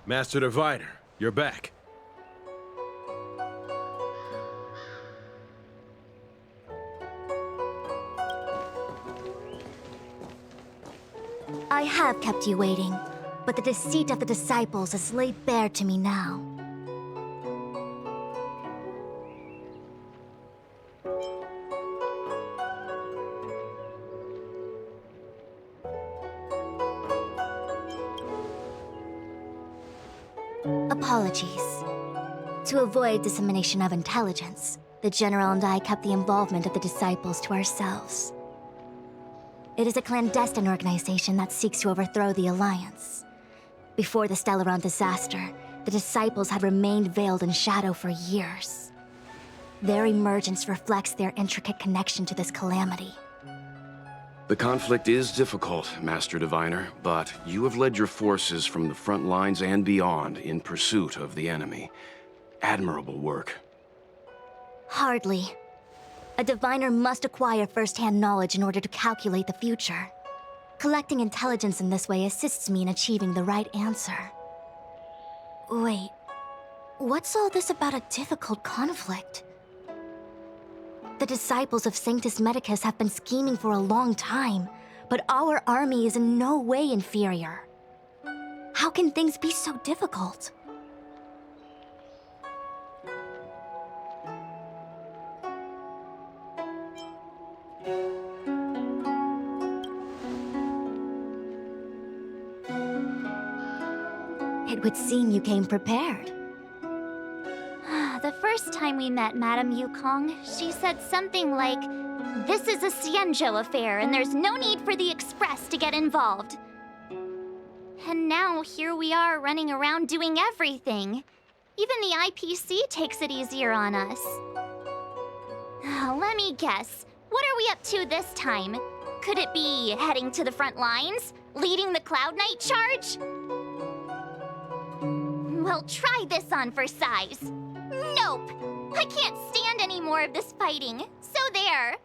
Master Diviner, you're back. I have kept you waiting, but the deceit of the disciples is laid bare to me now. Apologies. To avoid dissemination of intelligence, the General and I kept the involvement of the disciples to ourselves. It is a clandestine organization that seeks to overthrow the Alliance. Before the Stellaron disaster, the disciples had remained veiled in shadow for years. Their emergence reflects their intricate connection to this calamity. The conflict is difficult, Master Diviner, but you have led your forces from the front lines and beyond in pursuit of the enemy. Admirable work. Hardly. A diviner must acquire first-hand knowledge in order to calculate the future. Collecting intelligence in this way assists me in achieving the right answer. Wait, what's all this about a difficult conflict? The disciples of Sanctus Medicus have been scheming for a long time, but our army is in no way inferior. How can things be so difficult? It would seem you came prepared. The first time we met Madame Yukong, she said something like, "This is a Xianzhou affair and there's no need for the Express to get involved." And now here we are running around doing everything. Even the IPC takes it easier on us. Let me guess, what are we up to this time? Could it be heading to the front lines? Leading the Cloud Knight charge? Well, try this on for size. Nope! I can't stand any more of this fighting, so there!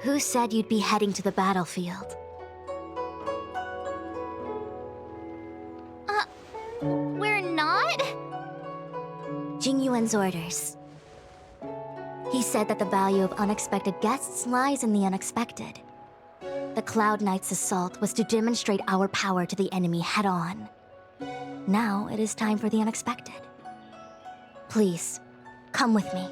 Who said you'd be heading to the battlefield? We're not? Jingyuan's orders. He said that the value of unexpected guests lies in the unexpected. The Cloud Knight's assault was to demonstrate our power to the enemy head-on. Now it is time for the unexpected. Please, come with me.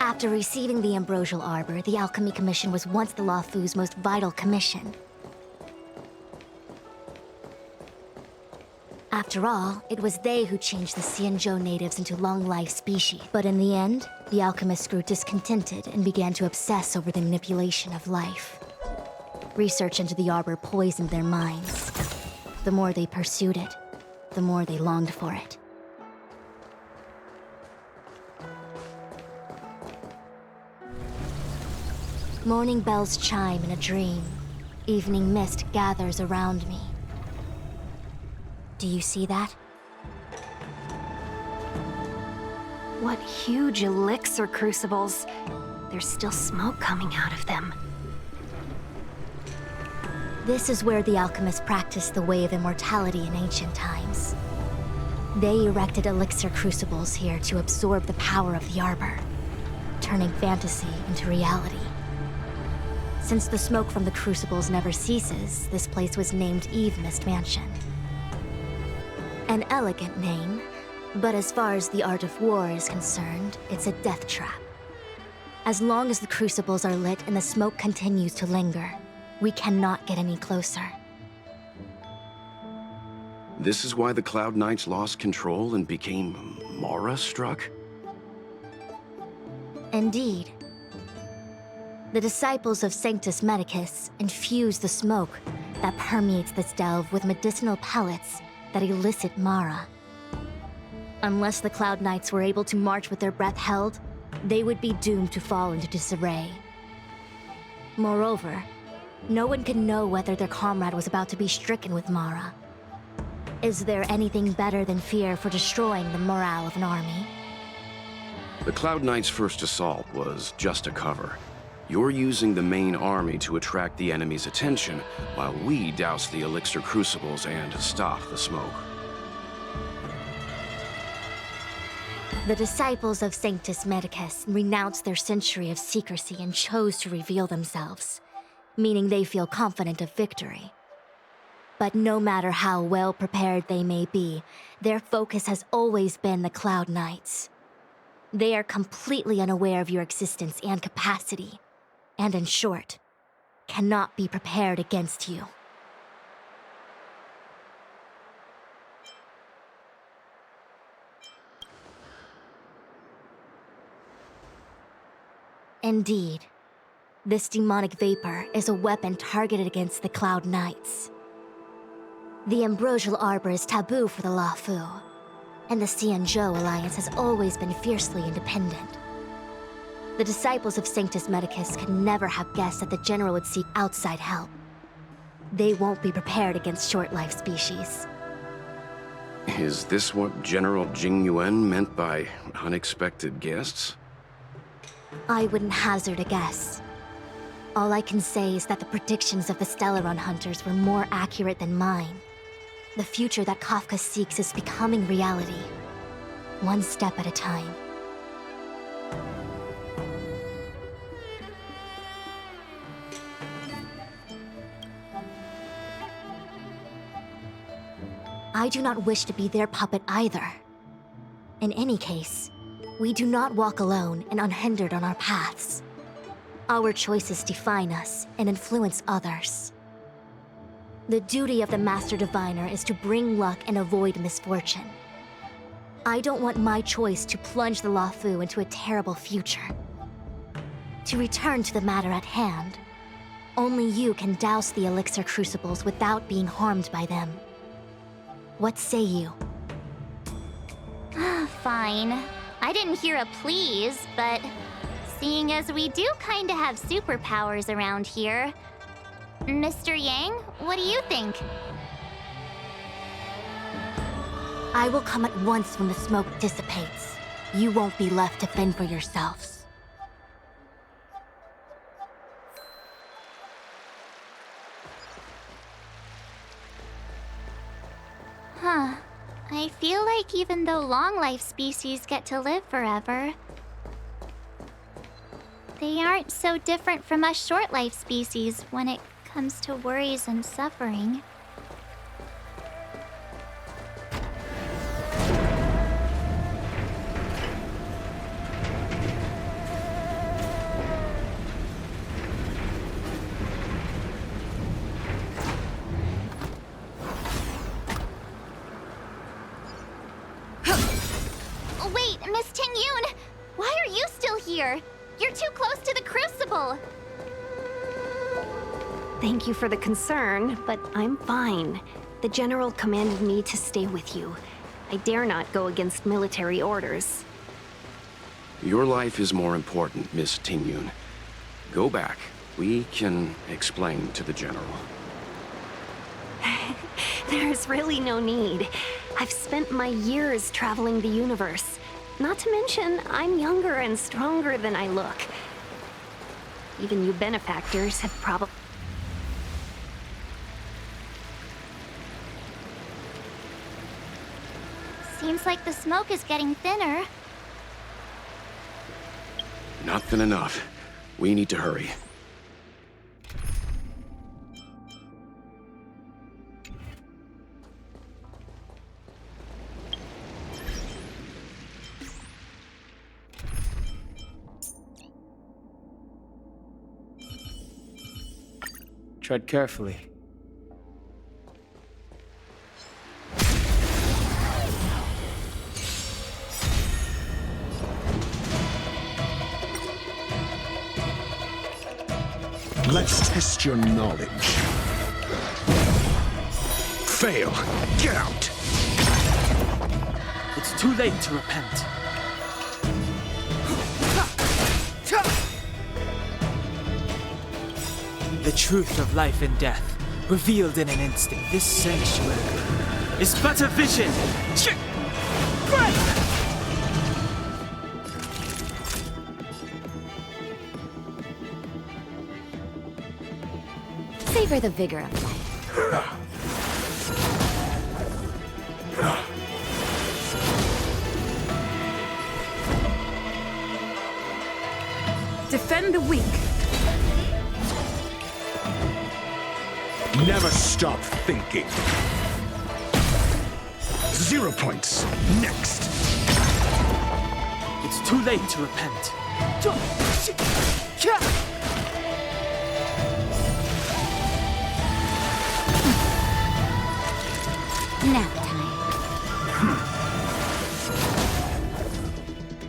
After receiving the Ambrosial Arbor, the Alchemy Commission was once the Luofu's most vital commission. After all, it was they who changed the Xianzhou natives into long-life species. But in the end, the alchemists grew discontented and began to obsess over the manipulation of life. Research into the Arbor poisoned their minds. The more they pursued it, the more they longed for it. Morning bells chime in a dream. Evening mist gathers around me. Do you see that? What huge elixir crucibles. There's still smoke coming out of them. This is where the alchemists practiced the way of immortality in ancient times. They erected elixir crucibles here to absorb the power of the Arbor, turning fantasy into reality. Since the smoke from the crucibles never ceases, this place was named Eve Mist Mansion. An elegant name, but as far as the art of war is concerned, it's a death trap. As long as the crucibles are lit and the smoke continues to linger, we cannot get any closer. This is why the Cloud Knights lost control and became Mara-struck? Indeed. The disciples of Sanctus Medicus infuse the smoke that permeates this delve with medicinal pellets that elicit Mara. Unless the Cloud Knights were able to march with their breath held, they would be doomed to fall into disarray. Moreover, no one could know whether their comrade was about to be stricken with Mara. Is there anything better than fear for destroying the morale of an army? The Cloud Knights' first assault was just a cover. You're using the main army to attract the enemy's attention, while we douse the elixir crucibles and stop the smoke. The disciples of Sanctus Medicus renounced their century of secrecy and chose to reveal themselves, meaning they feel confident of victory. But no matter how well prepared they may be, their focus has always been the Cloud Knights. They are completely unaware of your existence and capacity, and in short, cannot be prepared against you. Indeed, this demonic vapor is a weapon targeted against the Cloud Knights. The Ambrosial Arbor is taboo for the Luofu, and the Xianzhou Alliance has always been fiercely independent. The disciples of Sanctus Medicus could never have guessed that the General would seek outside help. They won't be prepared against short-life species. Is this what General Jing Yuan meant by unexpected guests? I wouldn't hazard a guess. All I can say is that the predictions of the Stellaron Hunters were more accurate than mine. The future that Kafka seeks is becoming reality, one step at a time. I do not wish to be their puppet either. In any case, we do not walk alone and unhindered on our paths. Our choices define us and influence others. The duty of the Master Diviner is to bring luck and avoid misfortune. I don't want my choice to plunge the Luofu into a terrible future. To return to the matter at hand, only you can douse the elixir crucibles without being harmed by them. What say you? Fine. I didn't hear a please, but seeing as we do kinda have superpowers around here, Mr. Yang, what do you think? I will come at once when the smoke dissipates. You won't be left to fend for yourselves. Huh. I feel like even though long-life species get to live forever, they aren't so different from us short-life species when it comes to worries and suffering. Wait, Miss Tingyun! Why are you still here? You're too close to the Crucible! Thank you for the concern, but I'm fine. The General commanded me to stay with you. I dare not go against military orders. Your life is more important, Miss Tingyun. Go back. We can explain to the General. There's really no need. I've spent my years traveling the universe. Not to mention, I'm younger and stronger than I look. Even you benefactors have probably... Seems like the smoke is getting thinner. Not thin enough. We need to hurry. Tread carefully. Let's test your knowledge. Fail! Get out! It's too late to repent. The truth of life and death, revealed in an instant. This sanctuary is but a vision. Breath! Savor the vigor of life. Defend the weak. Never stop thinking. 0 points. Next. It's too late to repent. Nap time.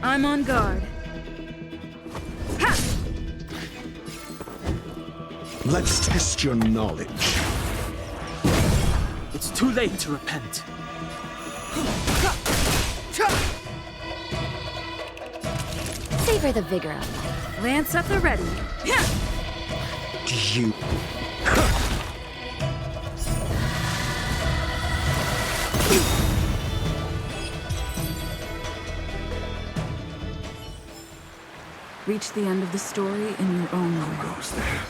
I'm on guard. Let's test your knowledge. It's too late to repent. Savor the vigor of life. Lance at the ready. You. Reach the end of the story in your own way. Goes there.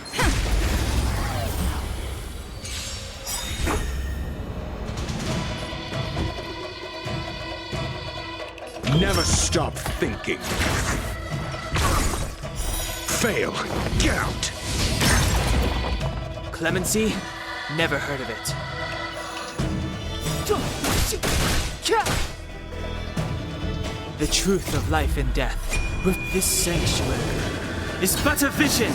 Never stop thinking. Fail. Get out. Clemency? Never heard of it. The truth of life and death with this sanctuary is but a vision.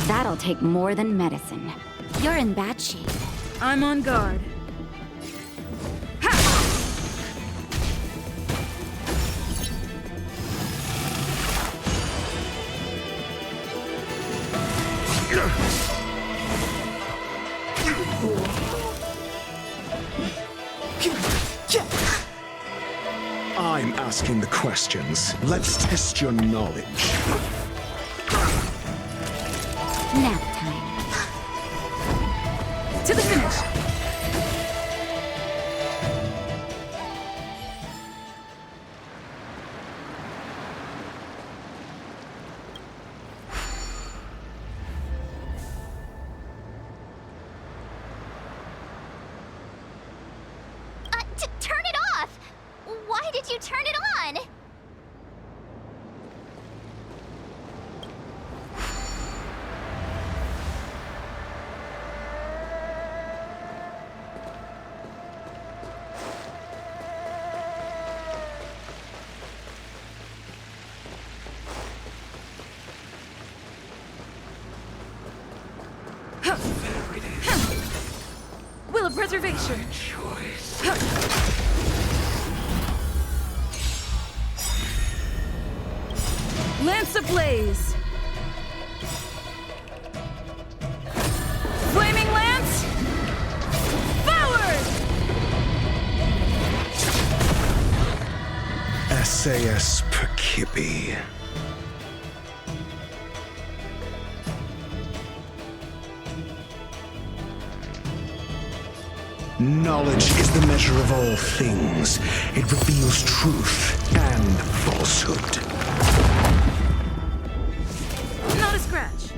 That'll take more than medicine. You're in bad shape. I'm on guard. I'm asking the questions. Let's test your knowledge. Nap time. To the finish. Turn it off! Why did you turn it on? Will of preservation. Lance ablaze. Flaming lance. Forward. SAS Perkibi. Knowledge is the measure of all things. It reveals truth and falsehood. Not a scratch.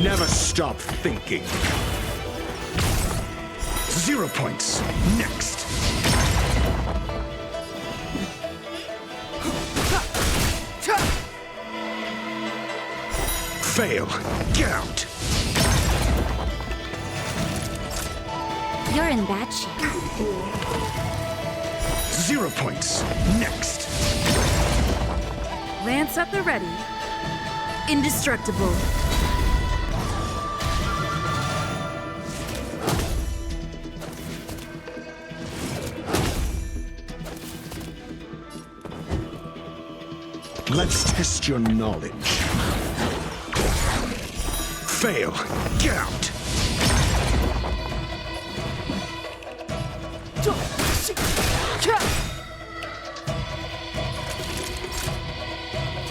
Never stop thinking. 0 points. Next. Fail. Get out. You're in bad shape. 0 points. Next. Lance at the ready. Indestructible. Let's test your knowledge. Fail. Get out.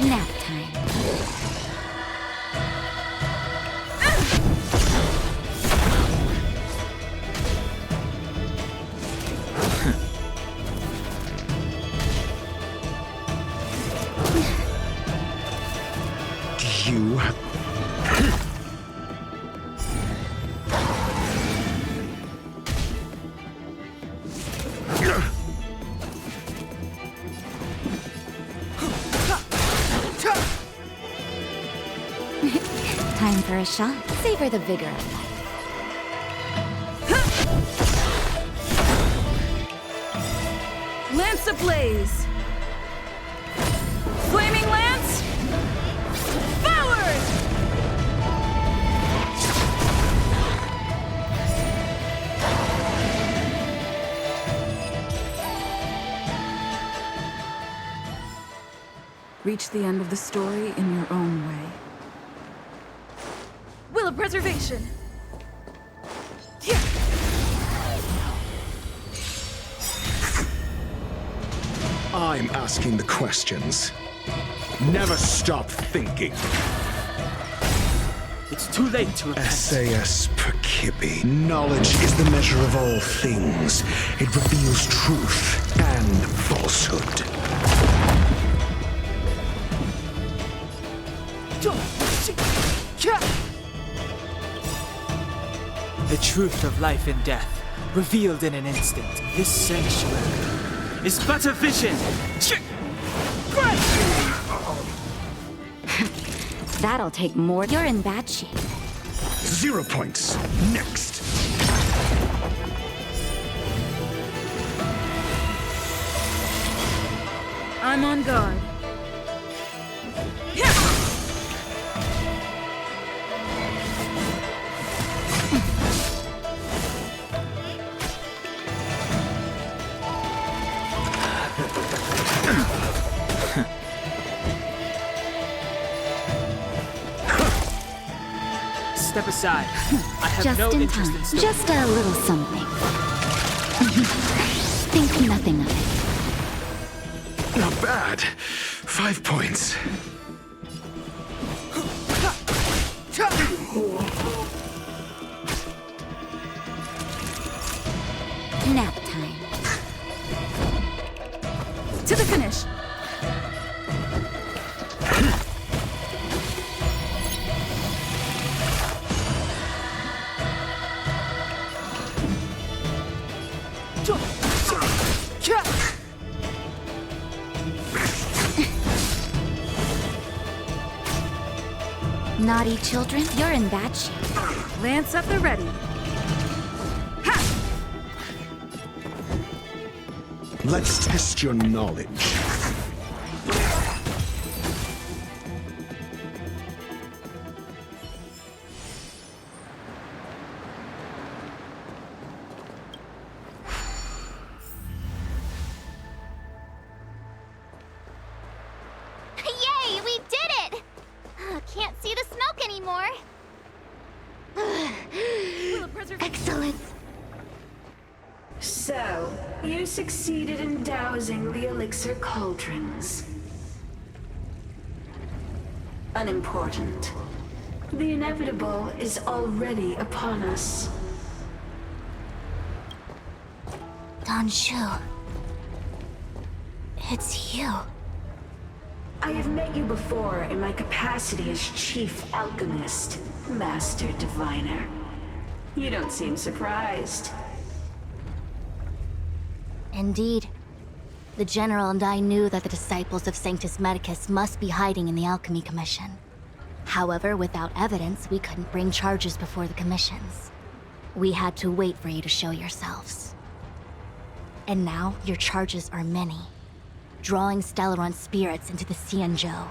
Nap time. you... Time for a shot. Savor the vigor of life. Lance ablaze! Flaming lance! Forward! Reach the end of the story in your own way. Will of preservation! I'm asking the questions. Never stop thinking. It's too late to repent. SAS Percipi. Knowledge is the measure of all things. It reveals truth and falsehood. The truth of life and death, revealed in an instant. This sanctuary is but a vision. That'll take more. You're in bad shape. 0 points. Next. I'm on guard. Step aside. I have Just no in interest time. in story. Just a little something. Think nothing of it. Not bad. 5 points. Nap time. To the finish. Naughty children, you're in bad shape. Lance at the ready. Let's test your knowledge. Yay, we did it! Can't see the smoke anymore. Excellent. So, you succeeded in dousing the elixir cauldrons. Unimportant. The inevitable is already upon us. Don Shu. It's you. I have met you before in my capacity as Chief Alchemist, Master Diviner. You don't seem surprised. Indeed. The General and I knew that the disciples of Sanctus Medicus must be hiding in the Alchemy Commission. However, without evidence, we couldn't bring charges before the commissions. We had to wait for you to show yourselves. And now, your charges are many. Drawing Stellaron spirits into the Xianzhou,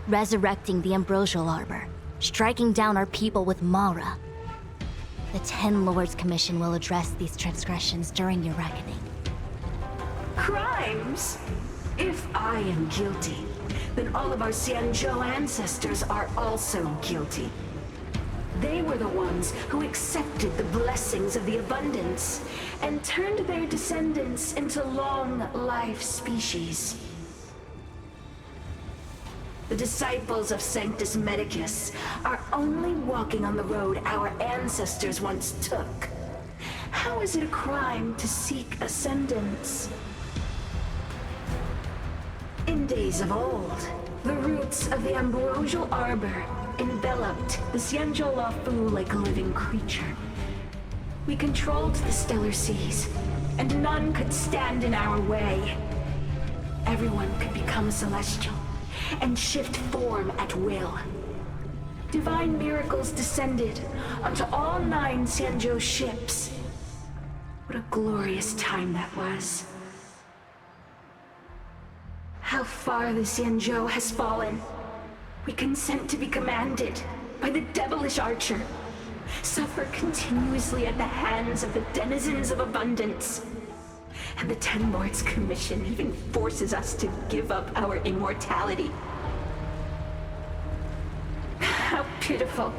resurrecting the Ambrosial Arbor, striking down our people with Mara. The Ten Lords Commission will address these transgressions during your reckoning. Crimes? If I am guilty, then all of our Xianzhou ancestors are also guilty. They were the ones who accepted the blessings of the abundance and turned their descendants into long-life species. The disciples of Sanctus Medicus are only walking on the road our ancestors once took. How is it a crime to seek ascendance? In days of old, The roots of the ambrosial arbor enveloped the Xianzhou Lafu like a living creature. We controlled the stellar seas, and none could stand in our way. Everyone could become celestial and shift form at will. Divine miracles descended onto all 9 Xianzhou ships. What a glorious time that was. How far the Xianzhou has fallen. We consent to be commanded by the devilish archer. Suffer continuously at the hands of the denizens of abundance. And the Ten Lords' Commission even forces us to give up our immortality. How pitiful.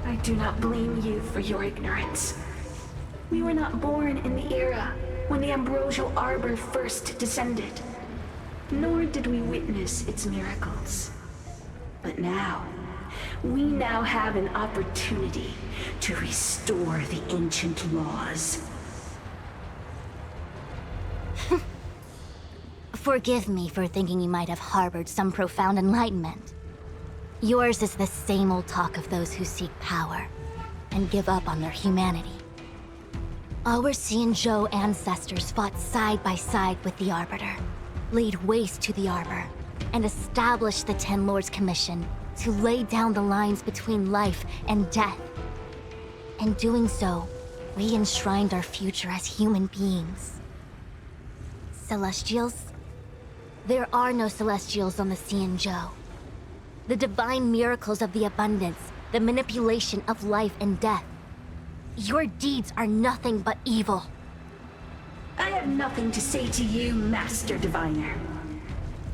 I do not blame you for your ignorance. We were not born in the era when the ambrosial arbor first descended, nor did we witness its miracles. But now, we now have an opportunity to restore the ancient laws. Forgive me for thinking you might have harbored some profound enlightenment. Yours is the same old talk of those who seek power and give up on their humanity. Our Xianzhou ancestors fought side by side with the Arbiter, laid waste to the Arbor, and established the Ten Lords' Commission to lay down the lines between life and death. In doing so, we enshrined our future as human beings. Celestials? There are no Celestials on the Xianzhou. The divine miracles of the abundance, the manipulation of life and death. Your deeds are nothing but evil. I have nothing to say to you, Master Diviner.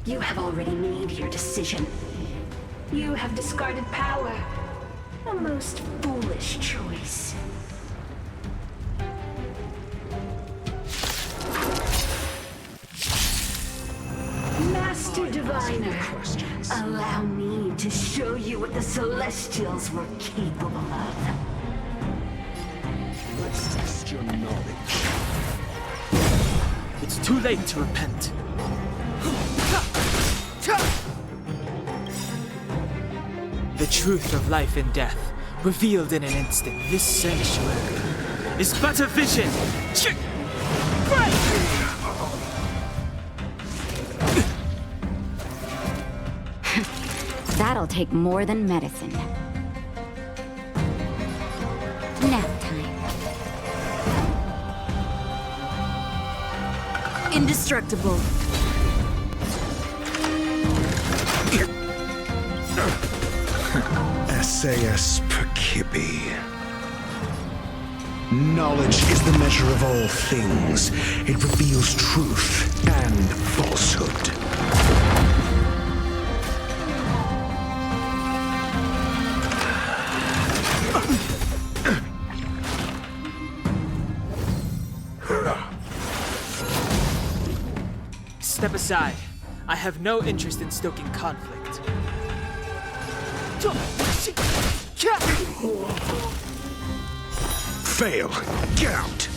You have already made your decision. You have discarded power. A most foolish choice. Master Diviner, allow me to show you what the Celestials were capable of. Let's test your knowledge. It's too late to repent. The truth of life and death, revealed in an instant, this sanctuary is but a vision. That'll take more than medicine. Nap time. Indestructible. SAS Percipi. Knowledge is the measure of all things. It reveals truth and falsehood. Step aside. I have no interest in stoking conflict. Fail. Get out.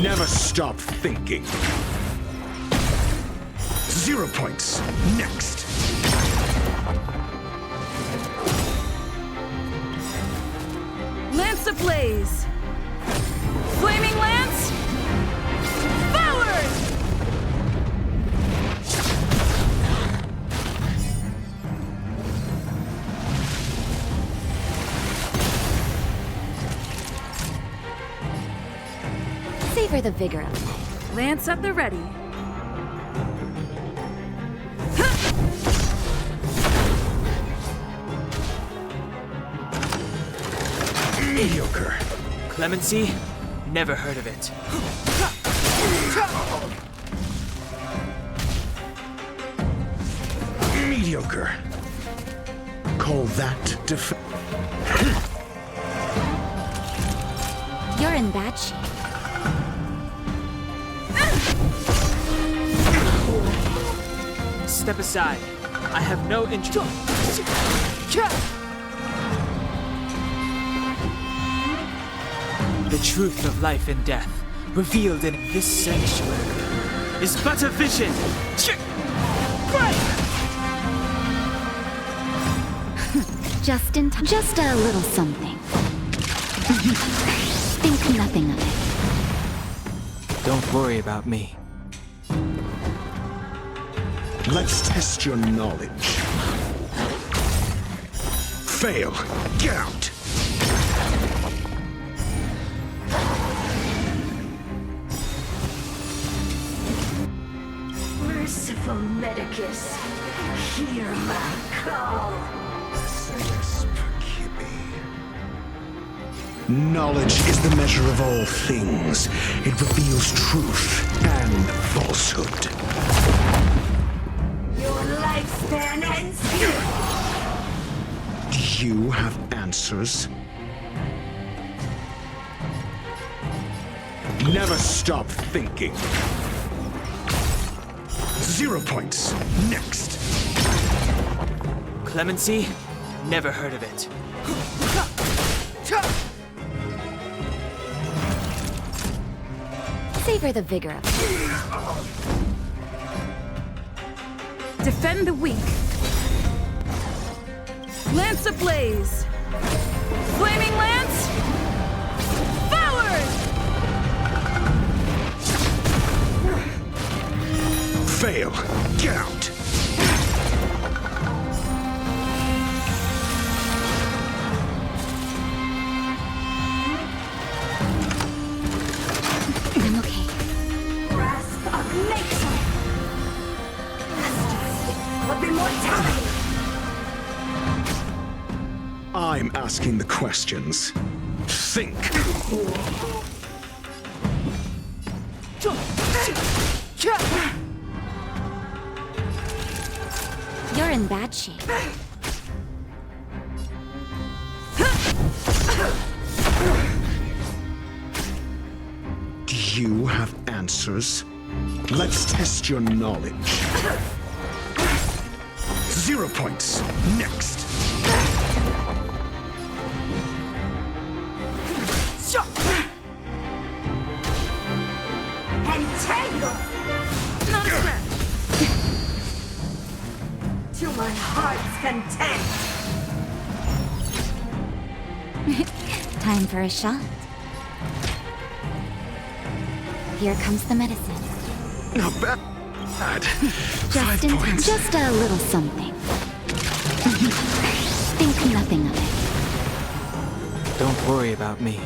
Never stop thinking. 0 points. Next. Lance ablaze! Flaming lance! Forward! Savor the vigor of life. Lance at the ready. Mediocre. Clemency? Never heard of it. Mediocre. Call that You're in bad shape. Step aside. I have no interest. The truth of life and death, revealed in this sanctuary, is but a vision. Just in time. Just a little something. Think nothing of it. Don't worry about me. Let's test your knowledge. Fail. Get out. Merciful Medicus, hear my call. Knowledge is the measure of all things. It reveals truth and falsehood. Your lifespan ends here. Do you have answers? Never stop thinking. 0 points. Next. Clemency? Never heard of it. Savor the vigor of it. Defend the weak. Lance ablaze. Flaming lance. Forward! Fail. Get out. I'm okay. Grasp of nature. Mastery of immortality. I'm asking the questions. Think. You're in bad shape. Do you have answers? Let's test your knowledge. 0 points. Next. Entangle. Not a threat. To my heart's content. Time for a shot. Here comes the medicine. Not bad. Just 5 in time. points. Just a little something. Think nothing of it. Don't worry about me.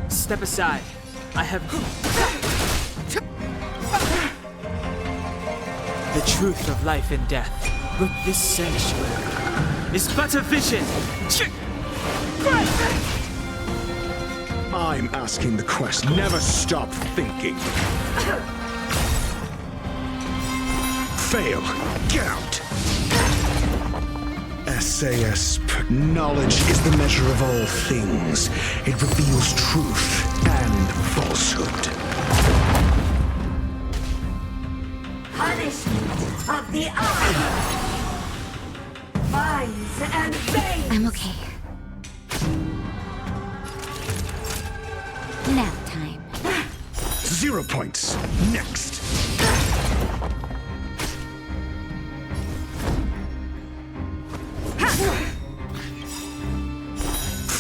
Step aside. I have... The truth of life and death. Look, this sanctuary is but a vision. I'm asking the question. Never stop thinking. Fail. Get out. SAS. Knowledge is the measure of all things. It reveals truth and falsehood. Punishment of the eye. Vines and veins. I'm okay. Nap time. 0 points. Next.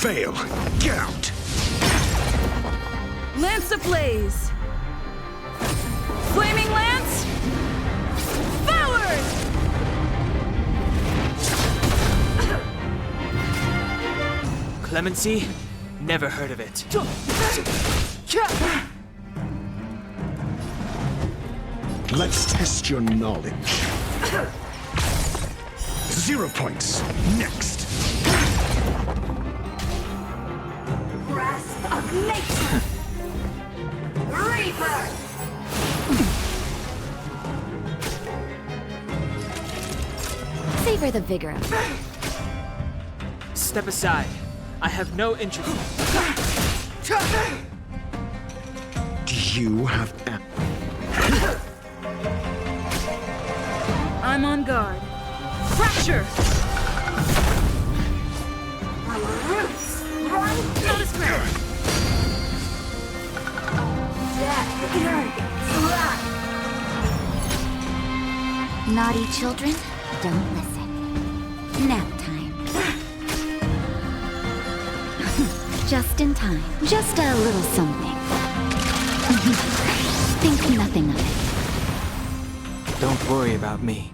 Fail. Get out. Lance ablaze. Flaming lance. Forward! Clemency? Never heard of it. Let's test your knowledge. 0 points. Next. Grasp of nature. Reaper. Savor the vigor of it. Step aside. I have no interest. Do you have I'm on guard. Fracture! our roots run deep. Death irrigates life. Naughty children, don't listen. Nap time. Just in time. Just a little something. Think nothing of it. Don't worry about me.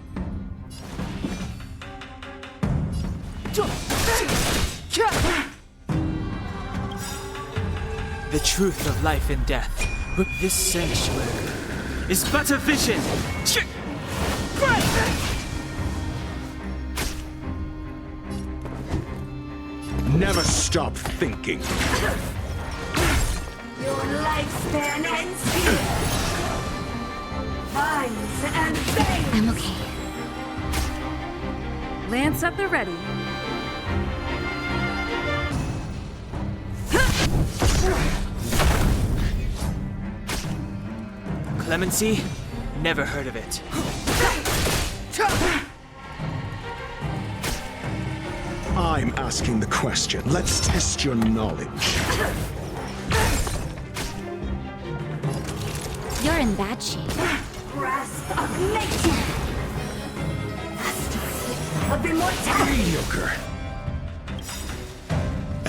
The truth of life and death. This sanctuary is but a vision. Never stop thinking. Your lifespan ends here. Vines and veins. I'm okay. Lance at the ready. Clemency? Never heard of it. I'm asking the question. Let's test your knowledge. You're in bad shape. Grasp of nature. Master of immortality. Mediocre.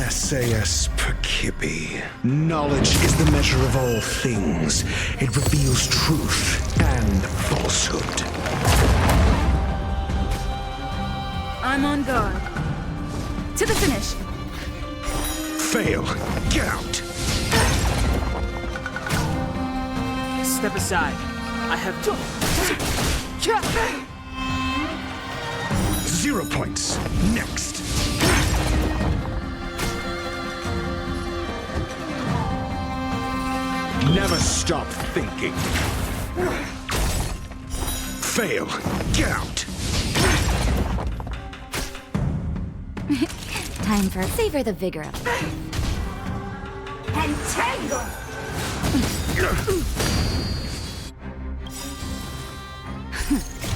SAS Percipi. Knowledge is the measure of all things. It reveals truth and falsehood. I'm on guard. To the finish. Fail. Get out. Step aside. I have 0 points. Next. Never stop thinking. Fail. Get out. Time for savor the vigor of it. Entangle.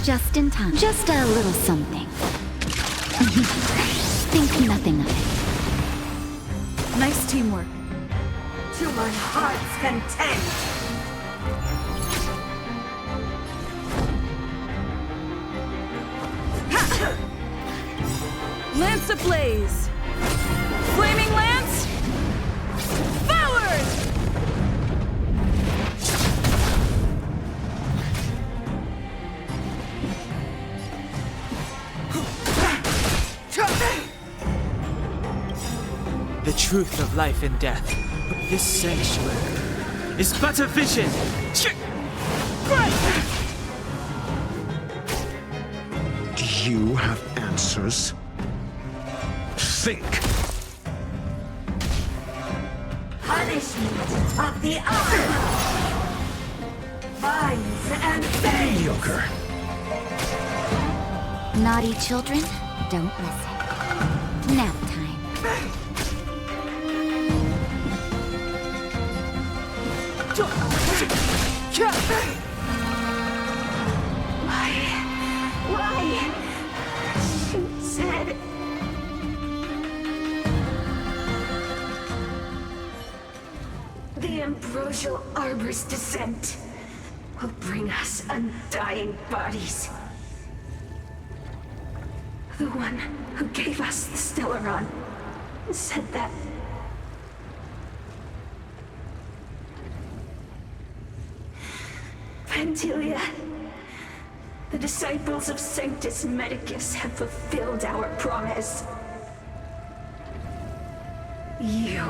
Just in time. Just a little something. Think nothing of it. Nice teamwork. To my heart's content. Lance ablaze. Flaming lance. Forward! the truth of life and death. This sanctuary is but a vision. Do you have answers? Think. Punishment of the armor. Vines and veins. Mediocre. Naughty children, don't listen. Nap time. Why? She said... The ambrosial arbor's descent will bring us undying bodies. The one who gave us the Stellaron said that. Pantilia, the disciples of Sanctus Medicus have fulfilled our promise. You,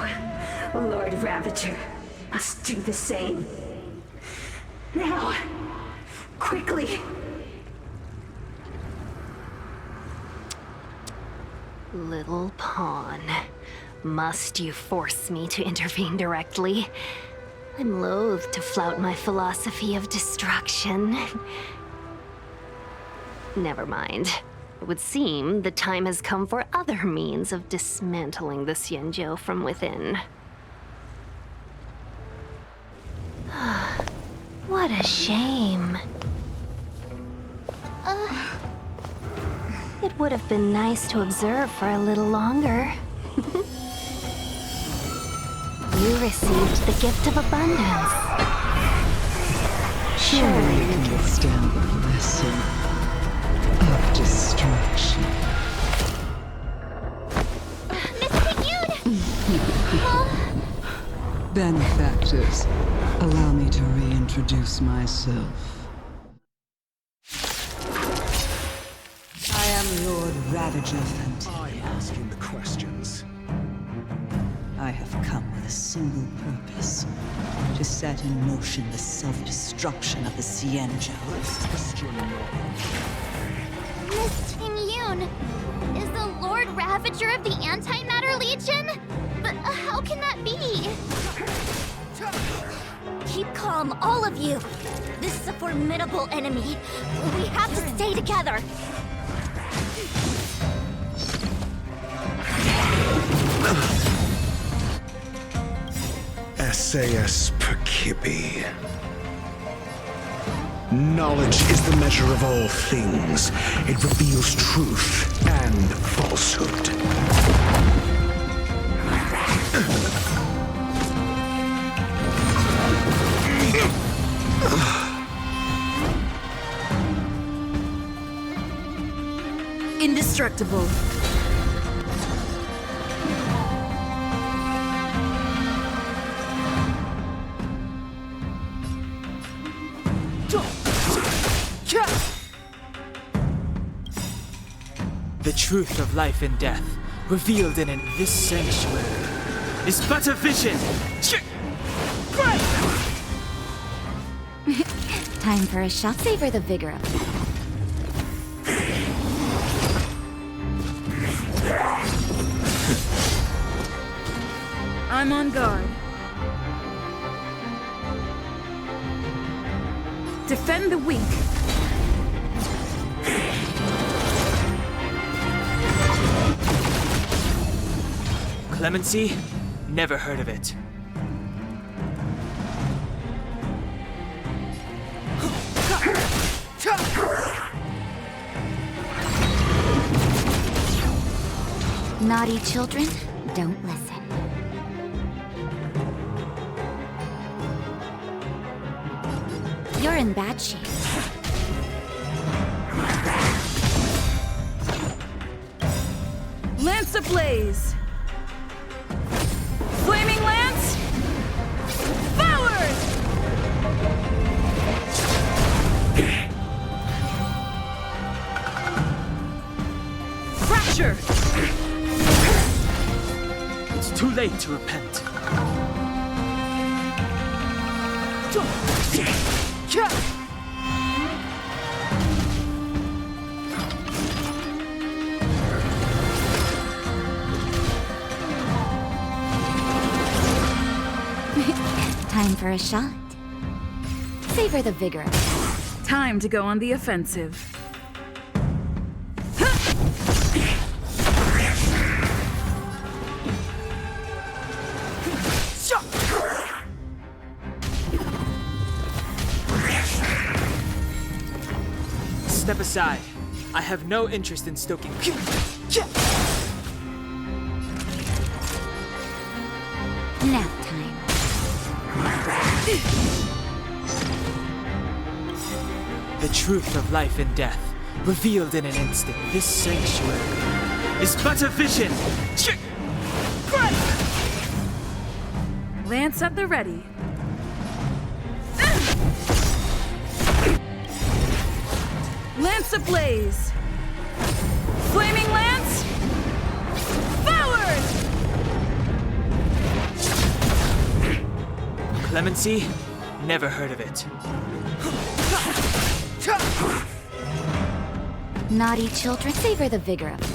Lord Ravager, must do the same. Now, quickly. Little pawn. Must you force me to intervene directly? I'm loath to flout my philosophy of destruction. Never mind. It would seem the time has come for other means of dismantling the Xianzhou from within. What a shame. It would have been nice to observe for a little longer. You received the gift of abundance. Surely you can withstand the blessing of destruction. Benefactors, allow me to reintroduce myself. I am Lord Ravager Fantasia. I'm asking the questions. I have come with a single purpose. To set in motion the self-destruction of the Xianzhou. Miss Ting-Yun, is the Lord Ravager of the Antimatter Legion? But how can that be? Keep calm, all of you. This is a formidable enemy. We have to stay together. SAS Perkibi. Knowledge is the measure of all things. It reveals truth and falsehood. Indestructible. The truth of life and death, revealed in this sanctuary, is but a vision! Time for a shot. Savor the vigor of it. I'm on guard. Defend the weak. Clemency? Never heard of it. Naughty children, don't listen. You're in bad shape. Lance ablaze! Flaming lance! Forward! Fracture! It's too late to repent. Time for a shot. Savor the vigor of it. Time to go on the offensive. Step aside. I have no interest in stoking. Nap time. The truth of life and death, revealed in an instant. This sanctuary is but a vision. Lance at the ready. Lance ablaze! Flaming lance! Forward! Clemency? Never heard of it. Naughty children, savor the vigor of it.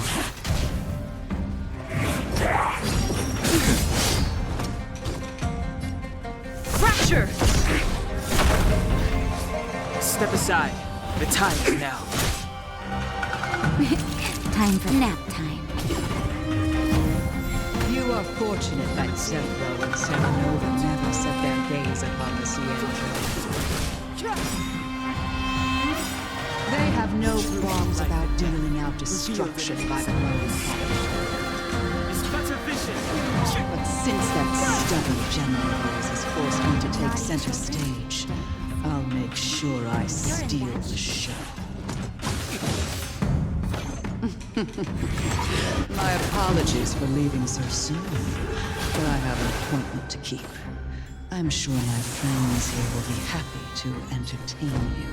Fracture! Step aside. The time is now. Time for nap time. You are fortunate that Zephyro and Serenova never set their gaze upon the Xianzhou. They have no qualms about dealing out destruction by the Roman College. It's but a vision. Since that stubborn general of yours has forced me to take center stage, I'll make sure I steal the show. My apologies for leaving so soon, but I have an appointment to keep. I'm sure my friends here will be happy to entertain you.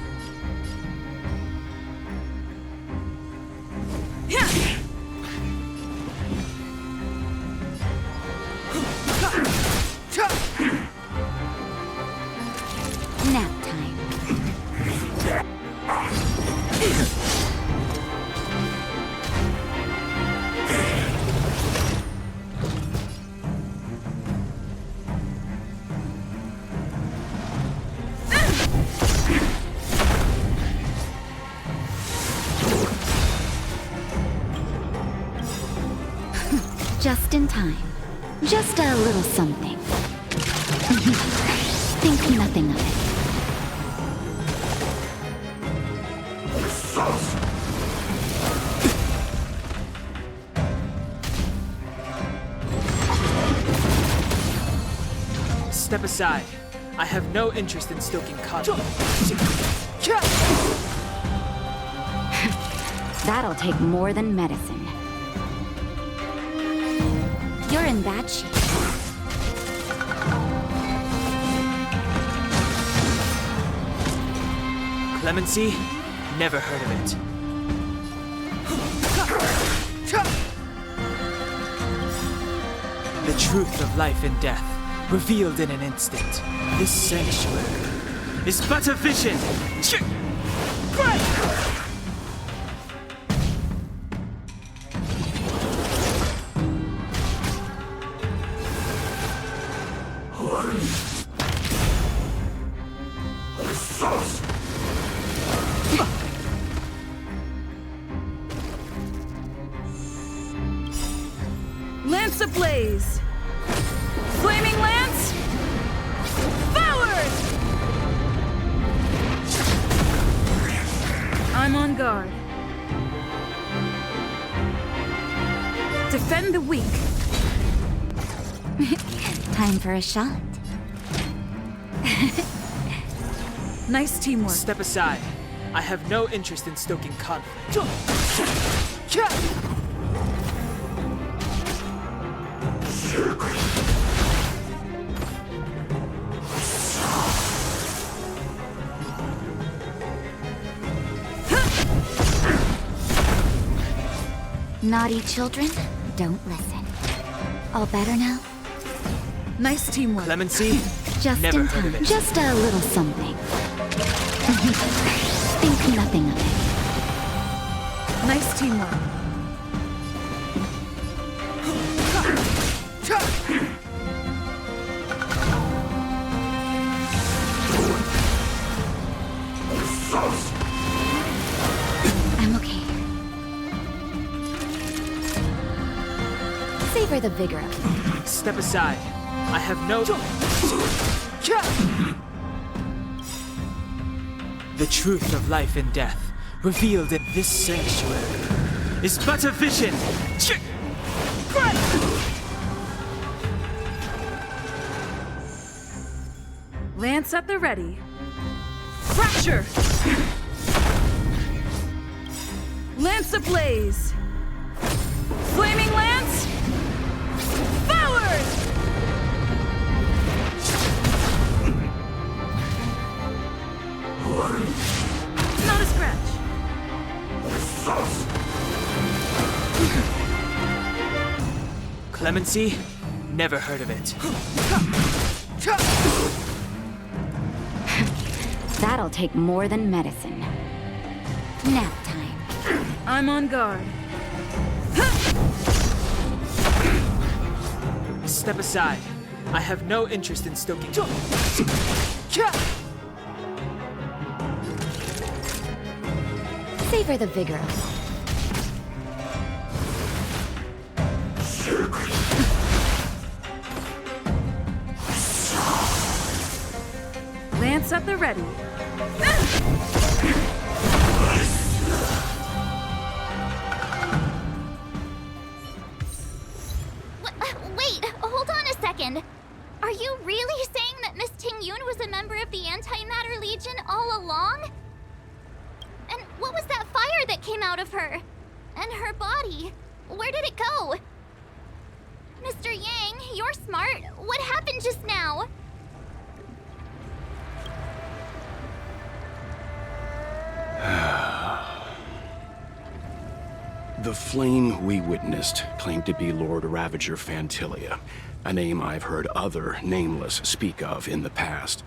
Nap time. Just in time. Just a little something. Think nothing of it. Step aside. I have no interest in stoking conflict. That'll take more than medicine. You're in bad shape. Clemency? Never heard of it. The truth of life and death, revealed in an instant. This sanctuary is but a vision. Lance ablaze! Flaming lance! Forward! I'm on guard. Defend the weak. Time for a shot. Nice teamwork. Step aside. I have no interest in stoking conflict. Naughty children, don't listen. All better now? Nice teamwork. Clemency? Just Never in heard time. of it. Just a little something. Think nothing of it. Nice teamwork. I'm okay. Savor the vigor of it. Step aside. I have no... The truth of life and death, revealed in this sanctuary, is but a vision. Lance at the ready. Fracture! Lance ablaze! Flaming lance! Forward! Not a scratch. Clemency? Never heard of it. That'll take more than medicine. Nap time. I'm on guard. Step aside. I have no interest in stoking... Savor the vigor of it. Lance at the ready. Wait, hold on a second. Are you really saying that Miss Ting-Yun was a member of the Antimatter Legion all along? And what was that fire that came out of her? And her body? Where did it go? Mr. Yang, you're smart. What happened just now? The flame we witnessed claimed to be Lord Ravager Fantilia, a name I've heard other Nameless speak of in the past.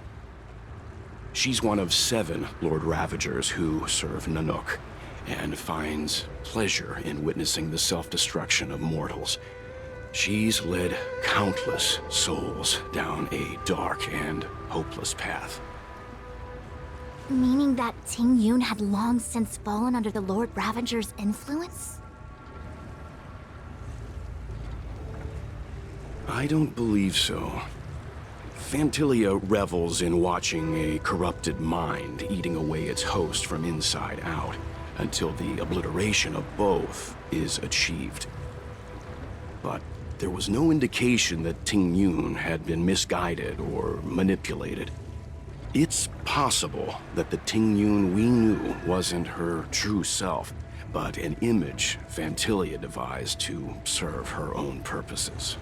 She's one of 7 Lord Ravagers who serve Nanook, and finds pleasure in witnessing the self-destruction of mortals. She's led countless souls down a dark and hopeless path. Meaning that Ting-Yun had long since fallen under the Lord Ravager's influence? I don't believe so. Fantilia revels in watching a corrupted mind eating away its host from inside out, until the obliteration of both is achieved. But there was no indication that Ting-Yun had been misguided or manipulated. It's possible that the Ting-Yun we knew wasn't her true self, but an image Fantilia devised to serve her own purposes.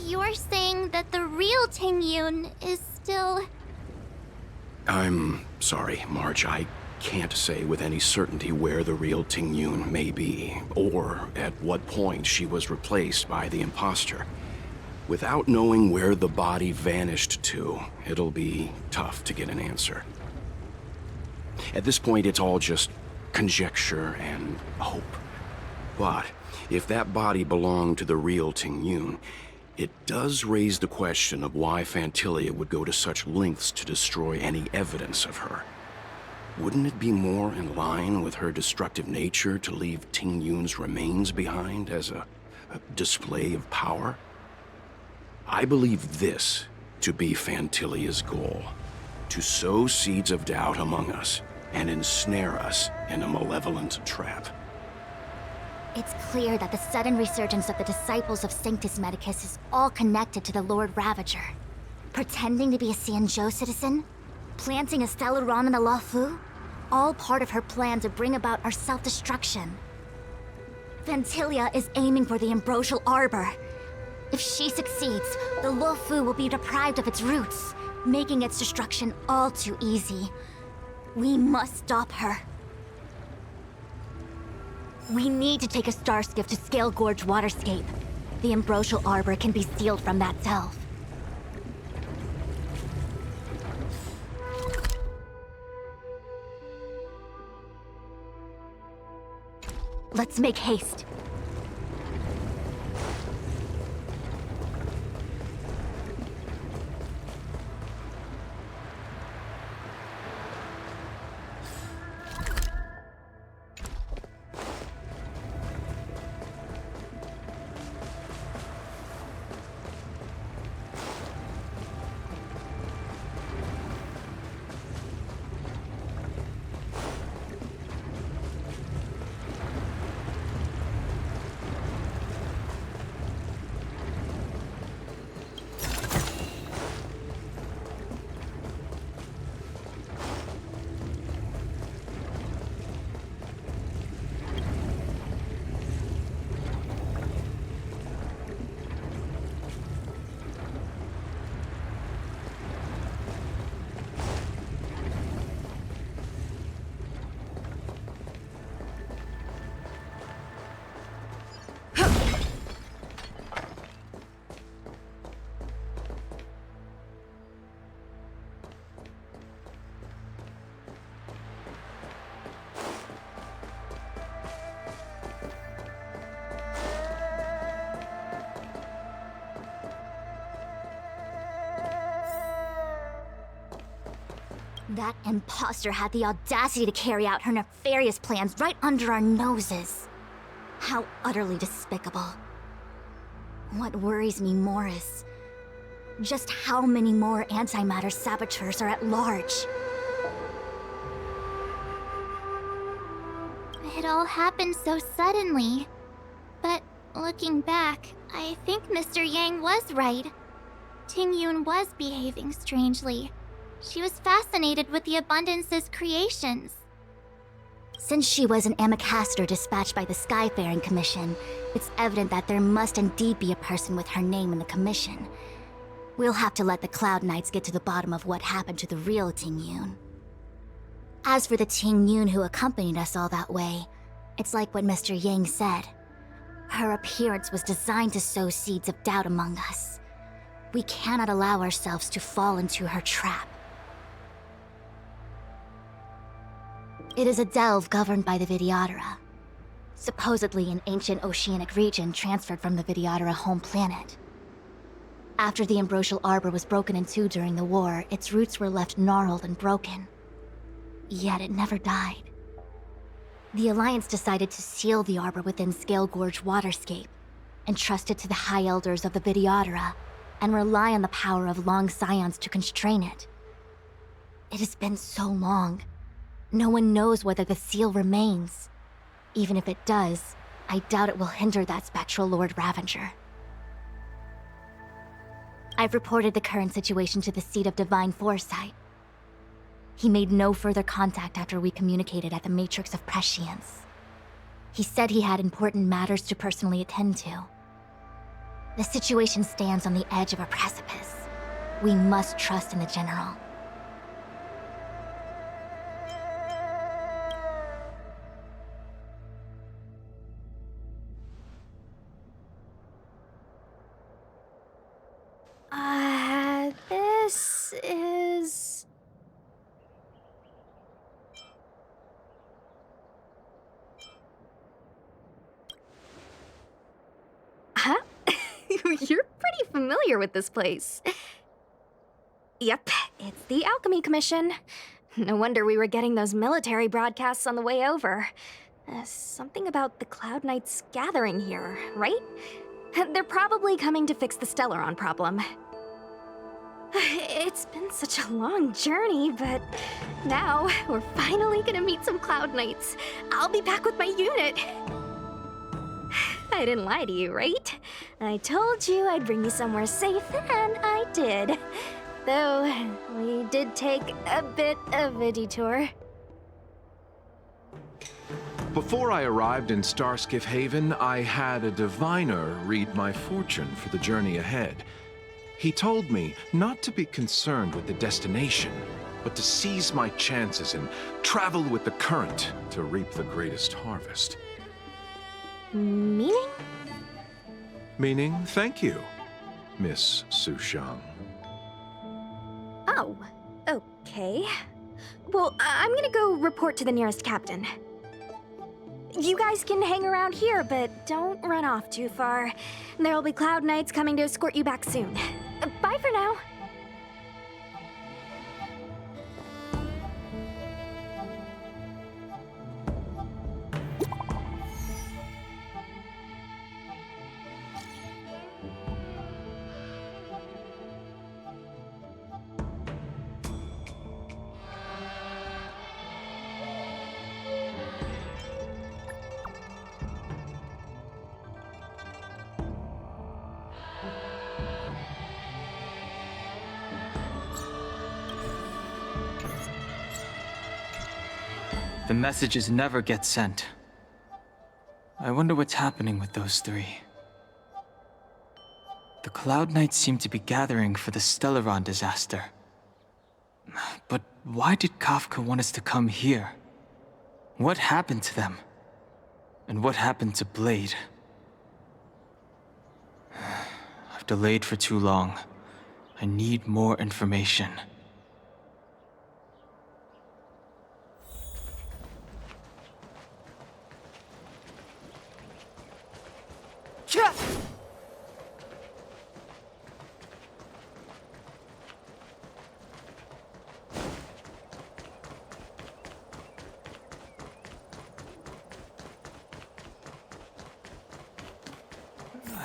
You're saying that the real Ting-Yun is still... I'm sorry, March. I can't say with any certainty where the real Ting-Yun may be, or at what point she was replaced by the imposter. Without knowing where the body vanished to, it'll be tough to get an answer. At this point, it's all just conjecture and hope. But if that body belonged to the real Ting-Yun, it does raise the question of why Fantilia would go to such lengths to destroy any evidence of her. Wouldn't it be more in line with her destructive nature to leave Ting-Yun's remains behind as a display of power? I believe this to be Fantilia's goal: to sow seeds of doubt among us and ensnare us in a malevolent trap. It's clear that the sudden resurgence of the disciples of Sanctus Medicus is all connected to the Lord Ravager. Pretending to be a Xianzhou citizen? Planting a Stellaron in the Luofu? All part of her plan to bring about our self-destruction. Fantilia is aiming for the Ambrosial Arbor. If she succeeds, the Luofu will be deprived of its roots, making its destruction all too easy. We must stop her. We need to take a star skiff to Scale Gorge Waterscape. The Ambrosial Arbor can be sealed from that delve. Let's make haste. That imposter had the audacity to carry out her nefarious plans right under our noses. How utterly despicable. What worries me more is just how many more antimatter saboteurs are at large. It all happened so suddenly. But Looking back, I think Mr. Yang was right. Ting Yun was behaving strangely. She was fascinated with the Abundance's creations. Since she was an Amicastor dispatched by the Skyfaring Commission, it's evident that there must indeed be a person with her name in the commission. We'll have to let the Cloud Knights get to the bottom of what happened to the real Ting Yun. As for the Ting Yun who accompanied us all that way, it's like what Mr. Yang said. Her appearance was designed to sow seeds of doubt among us. We cannot allow ourselves to fall into her trap. It is a delve governed by the Vidyadhara, supposedly an ancient oceanic region transferred from the Vidyadhara home planet. After the Ambrosial Arbor was broken in two during the war, its roots were left gnarled and broken. Yet it never died. The Alliance decided to seal the arbor within Scale Gorge Waterscape, entrust it to the High Elders of the Vidyadhara, and rely on the power of Long Scions to constrain it. It has been so long. No one knows whether the seal remains. Even if it does, I doubt it will hinder that spectral Lord Ravager. I've reported the current situation to the Seat of Divine Foresight. He made no further contact after we communicated at the Matrix of Prescience. He said he had important matters to personally attend to. The situation stands on the edge of a precipice. We must trust in the General. This is... Huh? You're pretty familiar with this place. Yep, it's the Alchemy Commission. No wonder we were getting those military broadcasts on the way over. Something about the Cloud Knights gathering here, right? They're probably coming to fix the Stellaron problem. It's been such a long journey, but now we're finally gonna meet some Cloud Knights. I'll be back with my unit. I didn't lie to you, right? I told you I'd bring you somewhere safe, and I did. Though, we did take a bit of a detour. Before I arrived in Starskiff Haven, I had a diviner read my fortune for the journey ahead. He told me not to be concerned with the destination, but to seize my chances and travel with the current to reap the greatest harvest. Meaning? Meaning, thank you, Miss Sushang. Oh, okay. Well, I'm gonna go report to the nearest captain. You guys can hang around here, but don't run off too far. There'll be Cloud Knights coming to escort you back soon. Bye for now. The messages never get sent. I wonder what's happening with those three. The Cloud Knights seem to be gathering for the Stellaron disaster. But why did Kafka want us to come here? What happened to them? And what happened to Blade? I've delayed for too long. I need more information.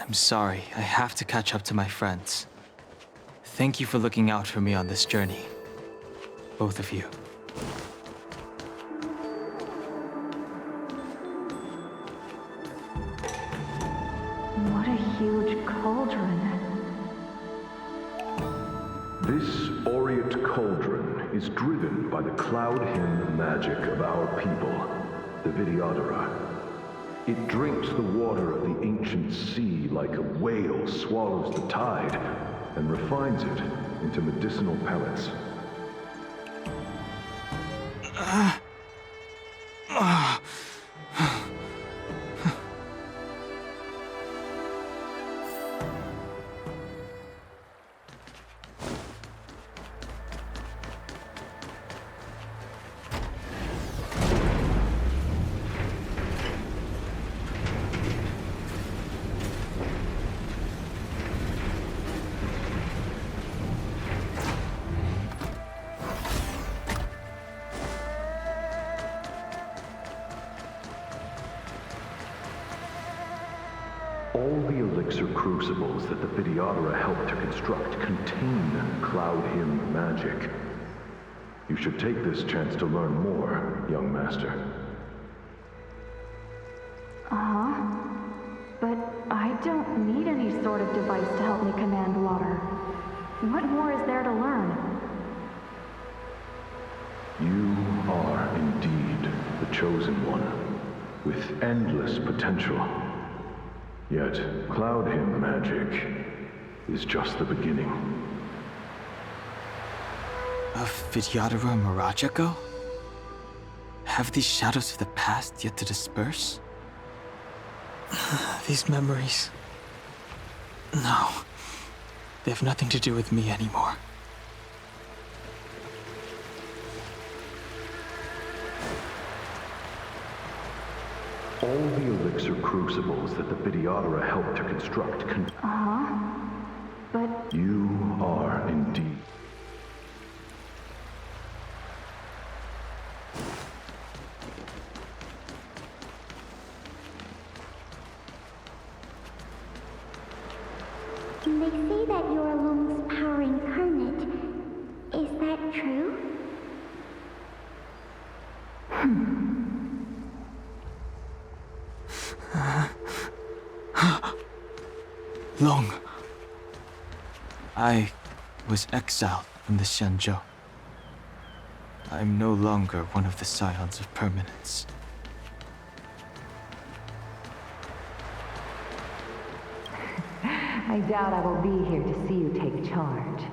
I'm sorry, I have to catch up to my friends. Thank you for looking out for me on this journey. Both of you. This aureate cauldron is driven by the cloud hymn magic of our people, the Vidyadhara. It drinks the water of the ancient sea like a whale swallows the tide, and refines it into medicinal pellets. All the elixir crucibles that the Vidyadhara helped to construct contain cloud hymn magic. You should take this chance to learn more, young master. But I don't need any sort of device to help me command water. What more is there to learn? You are indeed the chosen one, with endless potential. Yet, cloud hymn magic is just the beginning. Of Vidyadhara Mirajago? Have these shadows of the past yet to disperse? These memories... No. They have nothing to do with me anymore. All the elixir crucibles that the Vidyadhara helped to construct But... You are indeed... They say that you're Lung's power incarnate. Is that true? Long. I was exiled from the Xianzhou. I'm no longer one of the Scions of Permanence. I doubt I will be here to see you take charge.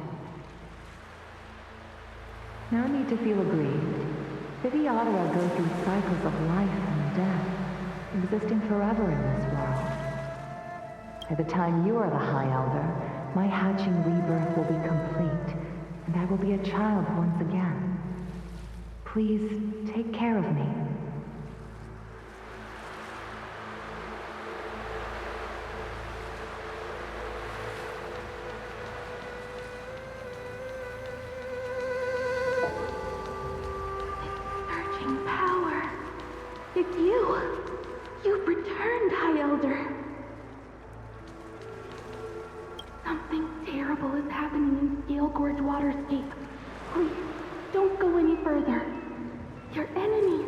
No need to feel aggrieved. Vidyadhara go through cycles of life and death, existing forever in this world. By the time you are the High Elder, my hatching rebirth will be complete, and I will be a child once again. Please take care of me. Surging power. It's you. You've returned, High Elder. Something terrible is happening in Scale Gorge Waterscape. Please, don't go any further. Your enemies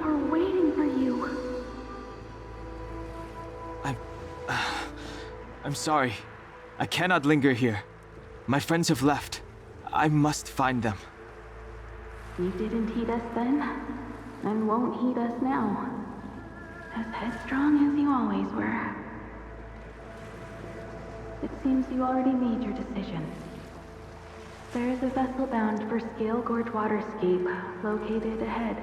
are waiting for you. I'm sorry. I cannot linger here. My friends have left. I must find them. You didn't heed us then, and won't heed us now. As headstrong as you always were. It seems you already made your decision. There is a vessel bound for Scale Gorge Waterscape, located ahead.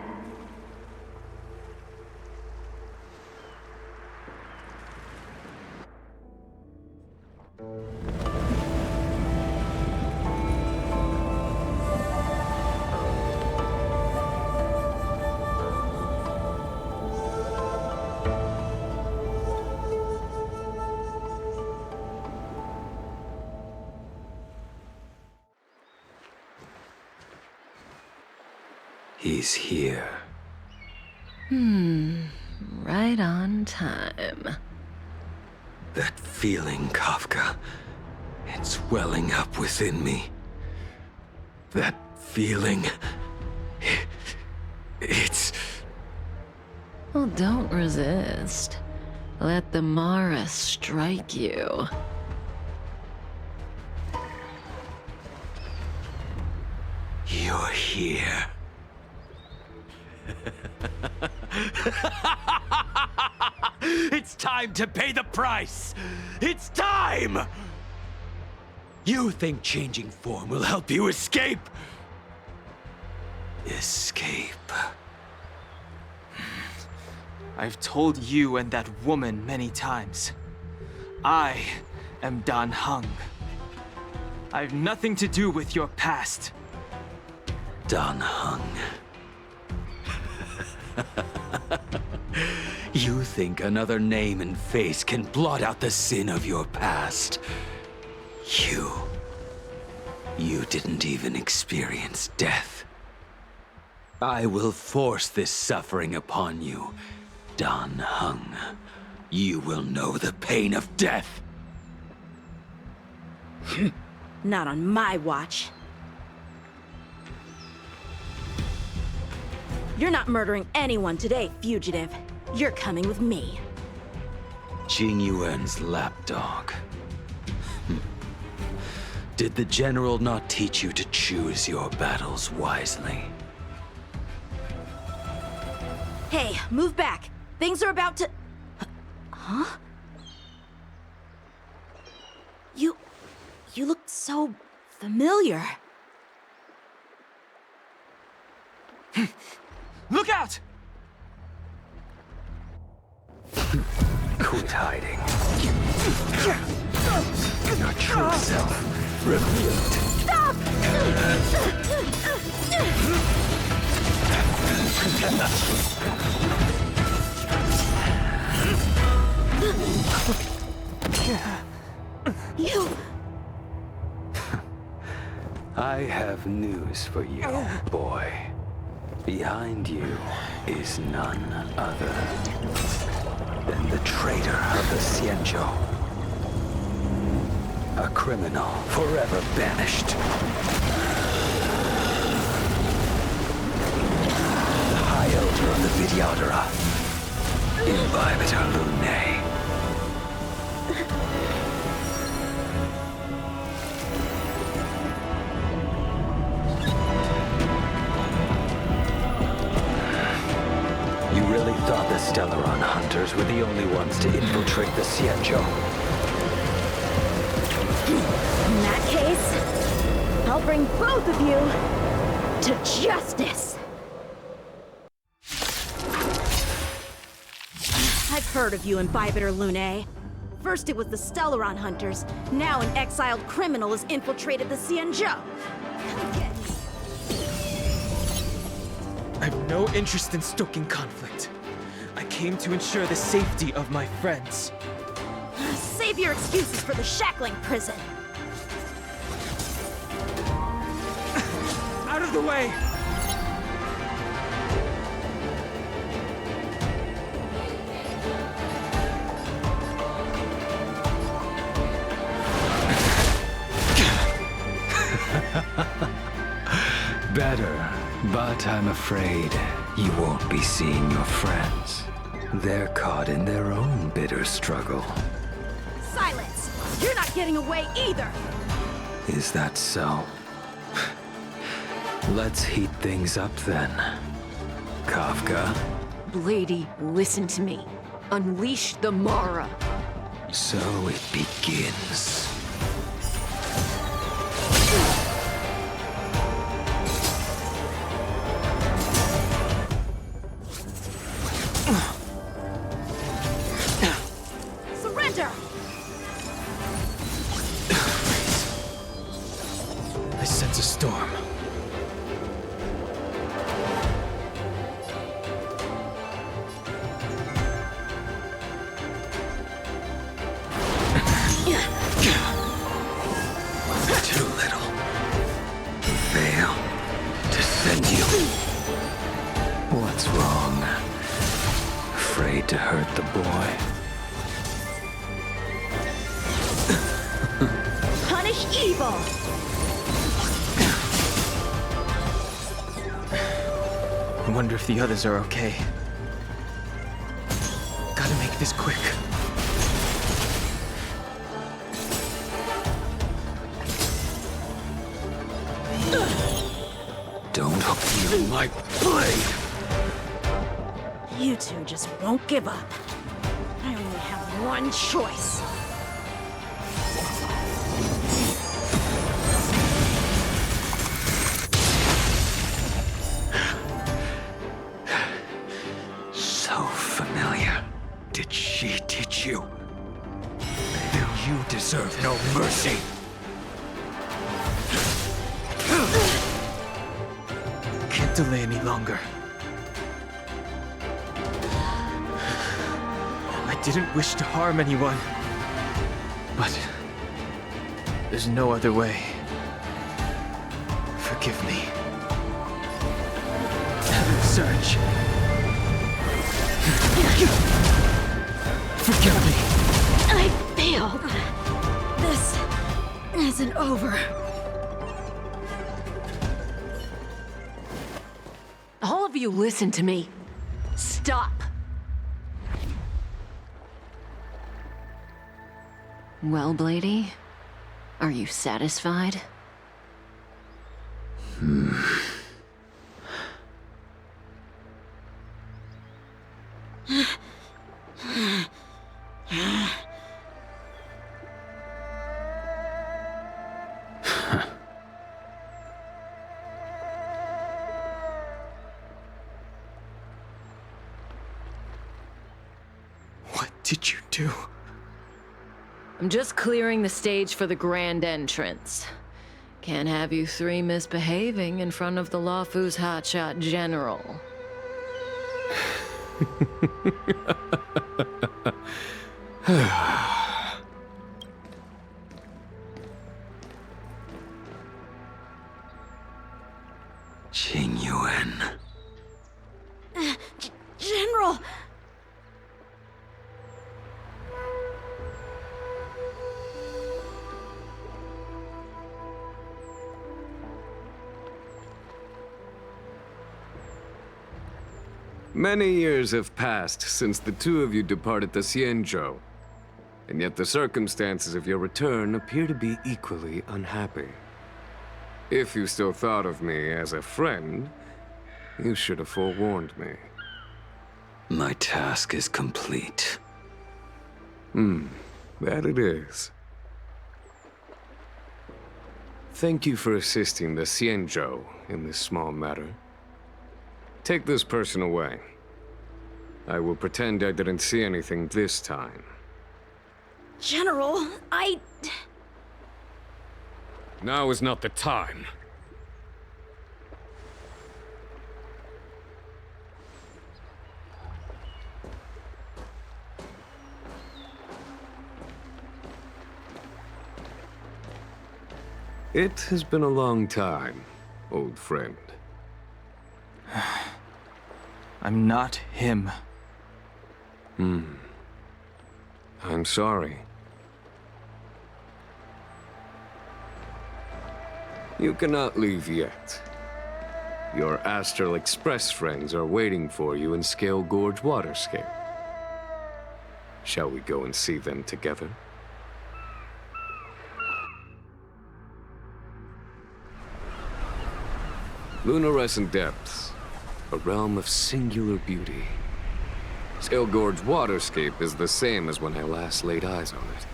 He's here. Right on time. That feeling, Kafka. It's welling up within me. That feeling... It's... Well, don't resist. Let the Mara strike you. here. It's time to pay the price! It's time! You think changing form will help you escape? Escape. I've told you and that woman many times. I am Dan Heng. I've nothing to do with your past. Dan Heng. You think another name and face can blot out the sin of your past? You didn't even experience death. I will force this suffering upon you, Dan Heng. You will know the pain of death. Not on my watch. You're not murdering anyone today, fugitive. You're coming with me. Jing Yuan's lapdog. Did the general not teach you to choose your battles wisely? Hey, move back. Things are about to... Huh? You looked so familiar. Look out! Quit hiding. Your true self revealed. Stop! You... I have news for you, boy. Behind you is none other than the traitor of the Xianzhou. A criminal forever banished. The High Elder of the Vidyadhara, Imbibitor Lunae. You really thought the Stellaron hunters were the only ones to infiltrate the Xianzhou? In that case, I'll bring both of you to justice. I've heard of you, Imbibitor Lunae. First it was the Stellaron hunters, now an exiled criminal has infiltrated the Xianzhou. Come get me. I have no interest in stoking conflict. I came to ensure the safety of my friends. Save your excuses for the shackling prison. Out of the way! Better, but I'm afraid you won't be seeing your friends. They're caught in their own bitter struggle. Silence! You're not getting away either! Is that so? Let's heat things up then. Kafka? Lady, listen to me. Unleash the Mara. So it begins. Surrender! I sense a storm. Too little. Fail to send you. What's wrong? Afraid to hurt the boy? Punish evil! I wonder if the others are okay. Gotta make this quick. Don't My blade! You two just won't give up. I only have one choice. So familiar. Did she teach you? Then you deserve no mercy. Can't delay any longer. I didn't wish to harm anyone, but there's no other way. Forgive me. Search. Forgive me. I failed. This isn't over. All of you listen to me. Stop. Well, Blady, are you satisfied? What did you do? I'm just clearing the stage for the grand entrance. Can't have you three misbehaving in front of the Lawfu's hotshot general. Qing Yuan. General! Many years have passed since the two of you departed the Xianzhou, and yet the circumstances of your return appear to be equally unhappy. If you still thought of me as a friend, you should have forewarned me. My task is complete. That it is. Thank you for assisting the Xianzhou in this small matter. Take this person away. I will pretend I didn't see anything this time. General, Now is not the time. It has been a long time, old friend. I'm not him. I'm sorry. You cannot leave yet. Your Astral Express friends are waiting for you in Scale Gorge Waterscape. Shall we go and see them together? Lunarescent Depths, a realm of singular beauty. Scale Gorge Waterscape is the same as when I last laid eyes on it.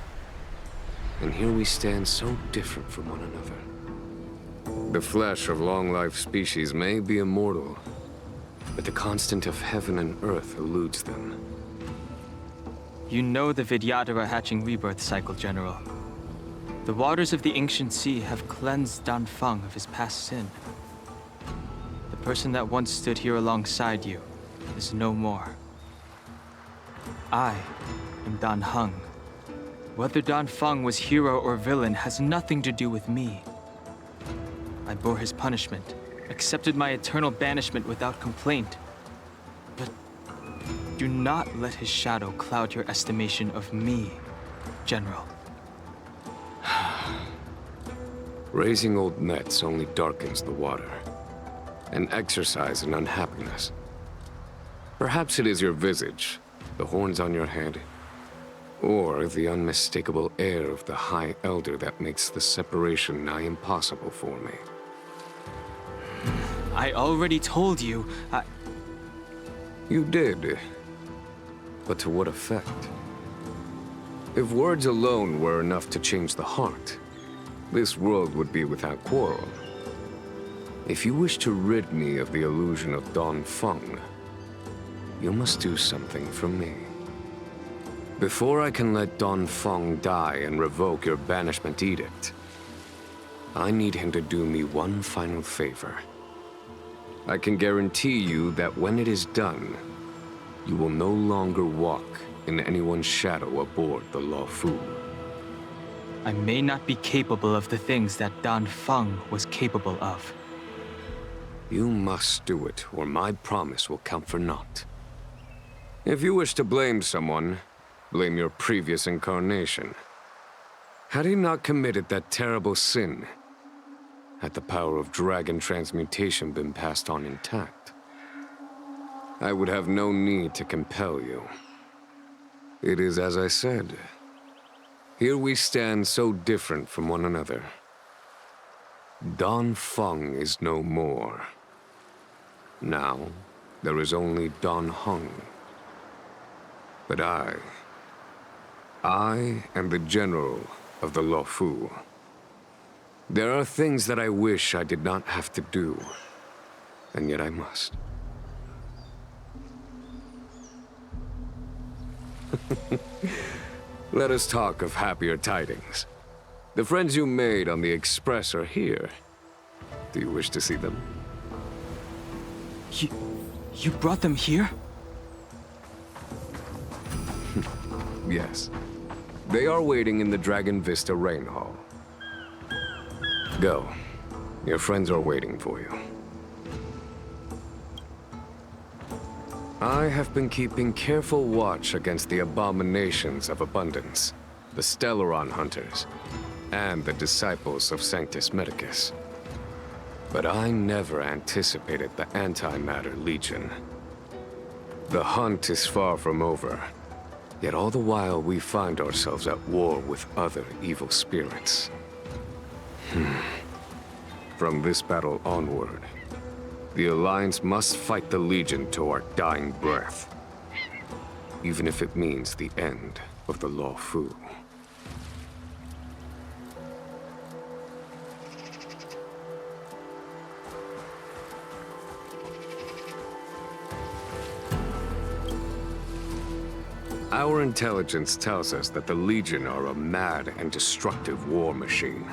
And here we stand so different from one another. The flesh of long-life species may be immortal, but the constant of heaven and earth eludes them. You know the Vidyadhara hatching rebirth cycle, General. The waters of the ancient sea have cleansed Danfeng of his past sin. The person that once stood here alongside you is no more. I am Dan Heng. Whether Danfeng was hero or villain has nothing to do with me. I bore his punishment, accepted my eternal banishment without complaint. But do not let his shadow cloud your estimation of me, General. Raising old nets only darkens the water, an exercise in unhappiness. Perhaps it is your visage, the horns on your head, or the unmistakable air of the High Elder that makes the separation nigh impossible for me. I already told you, You did. But to what effect? If words alone were enough to change the heart, this world would be without quarrel. If you wish to rid me of the illusion of Dongfeng, you must do something for me. Before I can let Dongfeng die and revoke your banishment edict, I need him to do me one final favor. I can guarantee you that when it is done, you will no longer walk in anyone's shadow aboard the Luofu. I may not be capable of the things that Dongfeng was capable of. You must do it, or my promise will count for naught. If you wish to blame someone, blame your previous incarnation. Had he not committed that terrible sin, had the power of dragon transmutation been passed on intact, I would have no need to compel you. It is as I said. Here we stand so different from one another. Dongfeng is no more. Now, there is only Dongheng. But I am the general of the Luofu. There are things that I wish I did not have to do, and yet I must. Let us talk of happier tidings. The friends you made on the Express are here. Do you wish to see them? You brought them here? Yes. They are waiting in the Dragon Vista Rain Hall. Go. Your friends are waiting for you. I have been keeping careful watch against the abominations of abundance, the Stellaron hunters, and the disciples of Sanctus Medicus. But I never anticipated the Antimatter Legion. The hunt is far from over, yet all the while we find ourselves at war with other evil spirits. From this battle onward, the Alliance must fight the Legion to our dying breath, even if it means the end of the Luofu. Our intelligence tells us that the Legion are a mad and destructive war machine.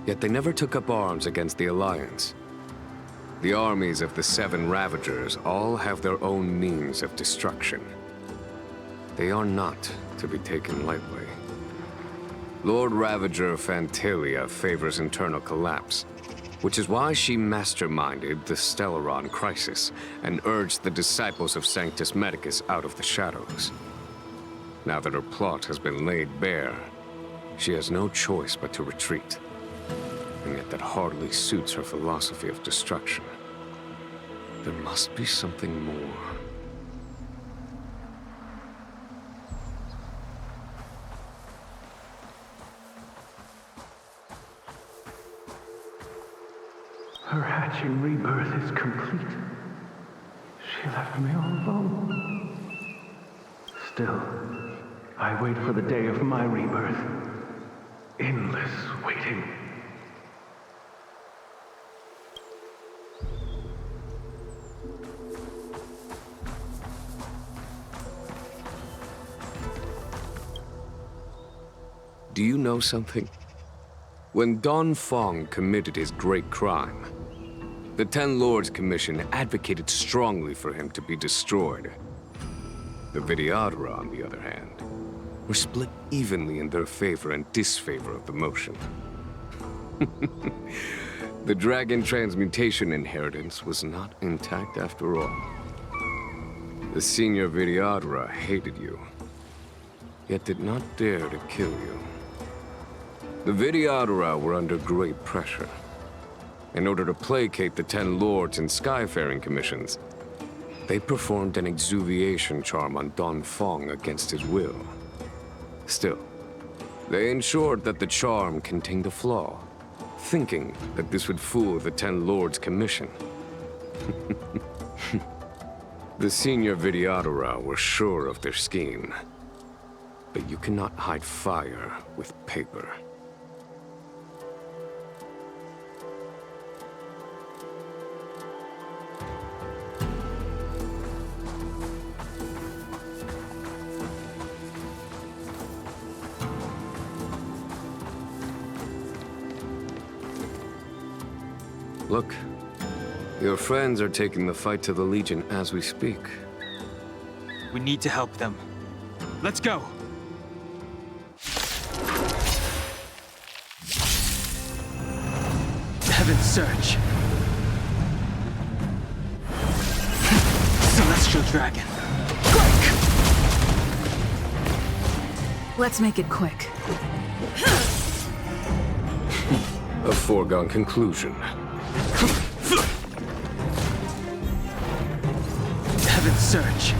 Yet they never took up arms against the Alliance. The armies of the Seven Ravagers all have their own means of destruction. They are not to be taken lightly. Lord Ravager Fantalia favors internal collapse, which is why she masterminded the Stellaron crisis and urged the disciples of Sanctus Medicus out of the shadows. Now that her plot has been laid bare, she has no choice but to retreat. And yet that hardly suits her philosophy of destruction. There must be something more. Her hatching rebirth is complete. She left me all alone. Still, I wait for the day of my rebirth. Endless waiting. Do you know something? When Dongfeng committed his great crime, the Ten Lords Commission advocated strongly for him to be destroyed. The Vidyadhara, on the other hand, were split evenly in their favor and disfavor of the motion. The dragon transmutation inheritance was not intact after all. The senior Vidyadhara hated you, yet did not dare to kill you. The Vidyadhara were under great pressure. In order to placate the Ten Lords and Skyfaring Commissions, they performed an exuviation charm on Dongfeng against his will. Still, they ensured that the charm contained a flaw, thinking that this would fool the Ten Lords Commission The senior Videodora were sure of their scheme. But you cannot hide fire with paper. Look, your friends are taking the fight to the Legion as we speak. We need to help them. Let's go! Heaven's Surge. Celestial Dragon. Quick! Let's make it quick. A foregone conclusion. Heaven's Surge.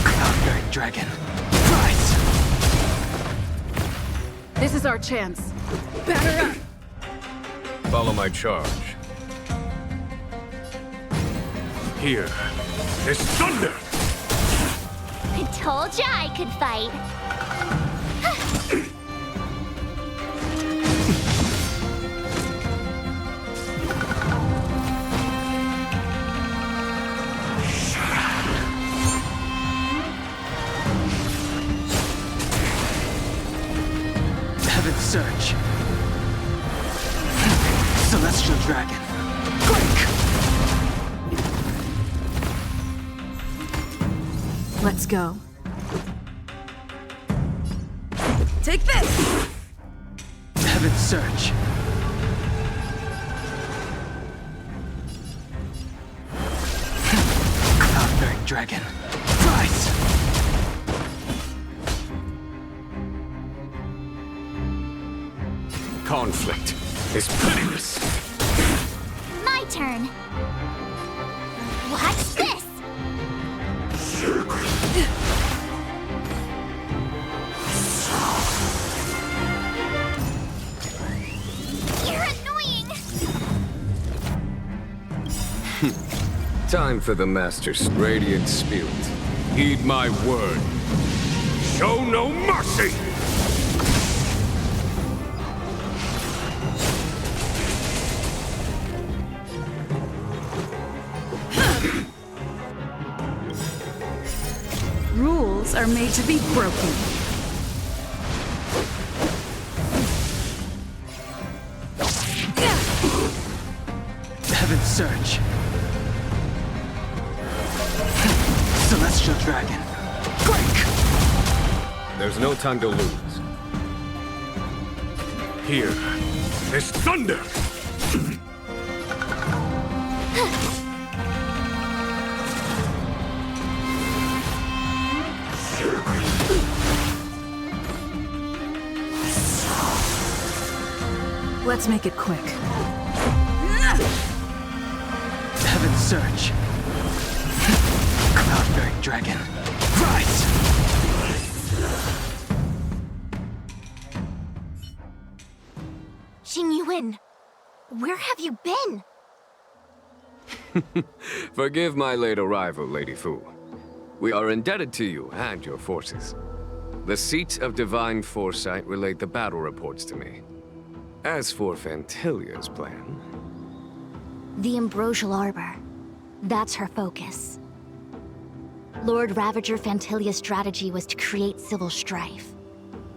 Cloud-bearing Dragon. Rise! This is our chance. Batter up! Follow my charge. Here is thunder! I told ya I could fight. Heaven's Surge. Celestial Dragon. Quick! Let's go. Take this! Heaven's Surge. Cloud-bearing Dragon. Rise! Conflict is pitiless. My turn. Watch this! You're annoying! Time for the Master's radiant spirit. Heed my word. Show no mercy! Rules are made to be broken. Heaven's Surge. Celestial Dragon. Quick! There's no time to lose. Here is thunder! Let's make it quick. Heaven's Surge. Cloud-bearing Dragon. Rise! Xingyuan, where have you been? Forgive my late arrival, Lady Fu. We are indebted to you and your forces. The Seat of Divine Foresight relayed the battle reports to me. As for Fantilia's plan... The Ambrosial Arbor. That's her focus. Lord Ravager Fantilia's strategy was to create civil strife,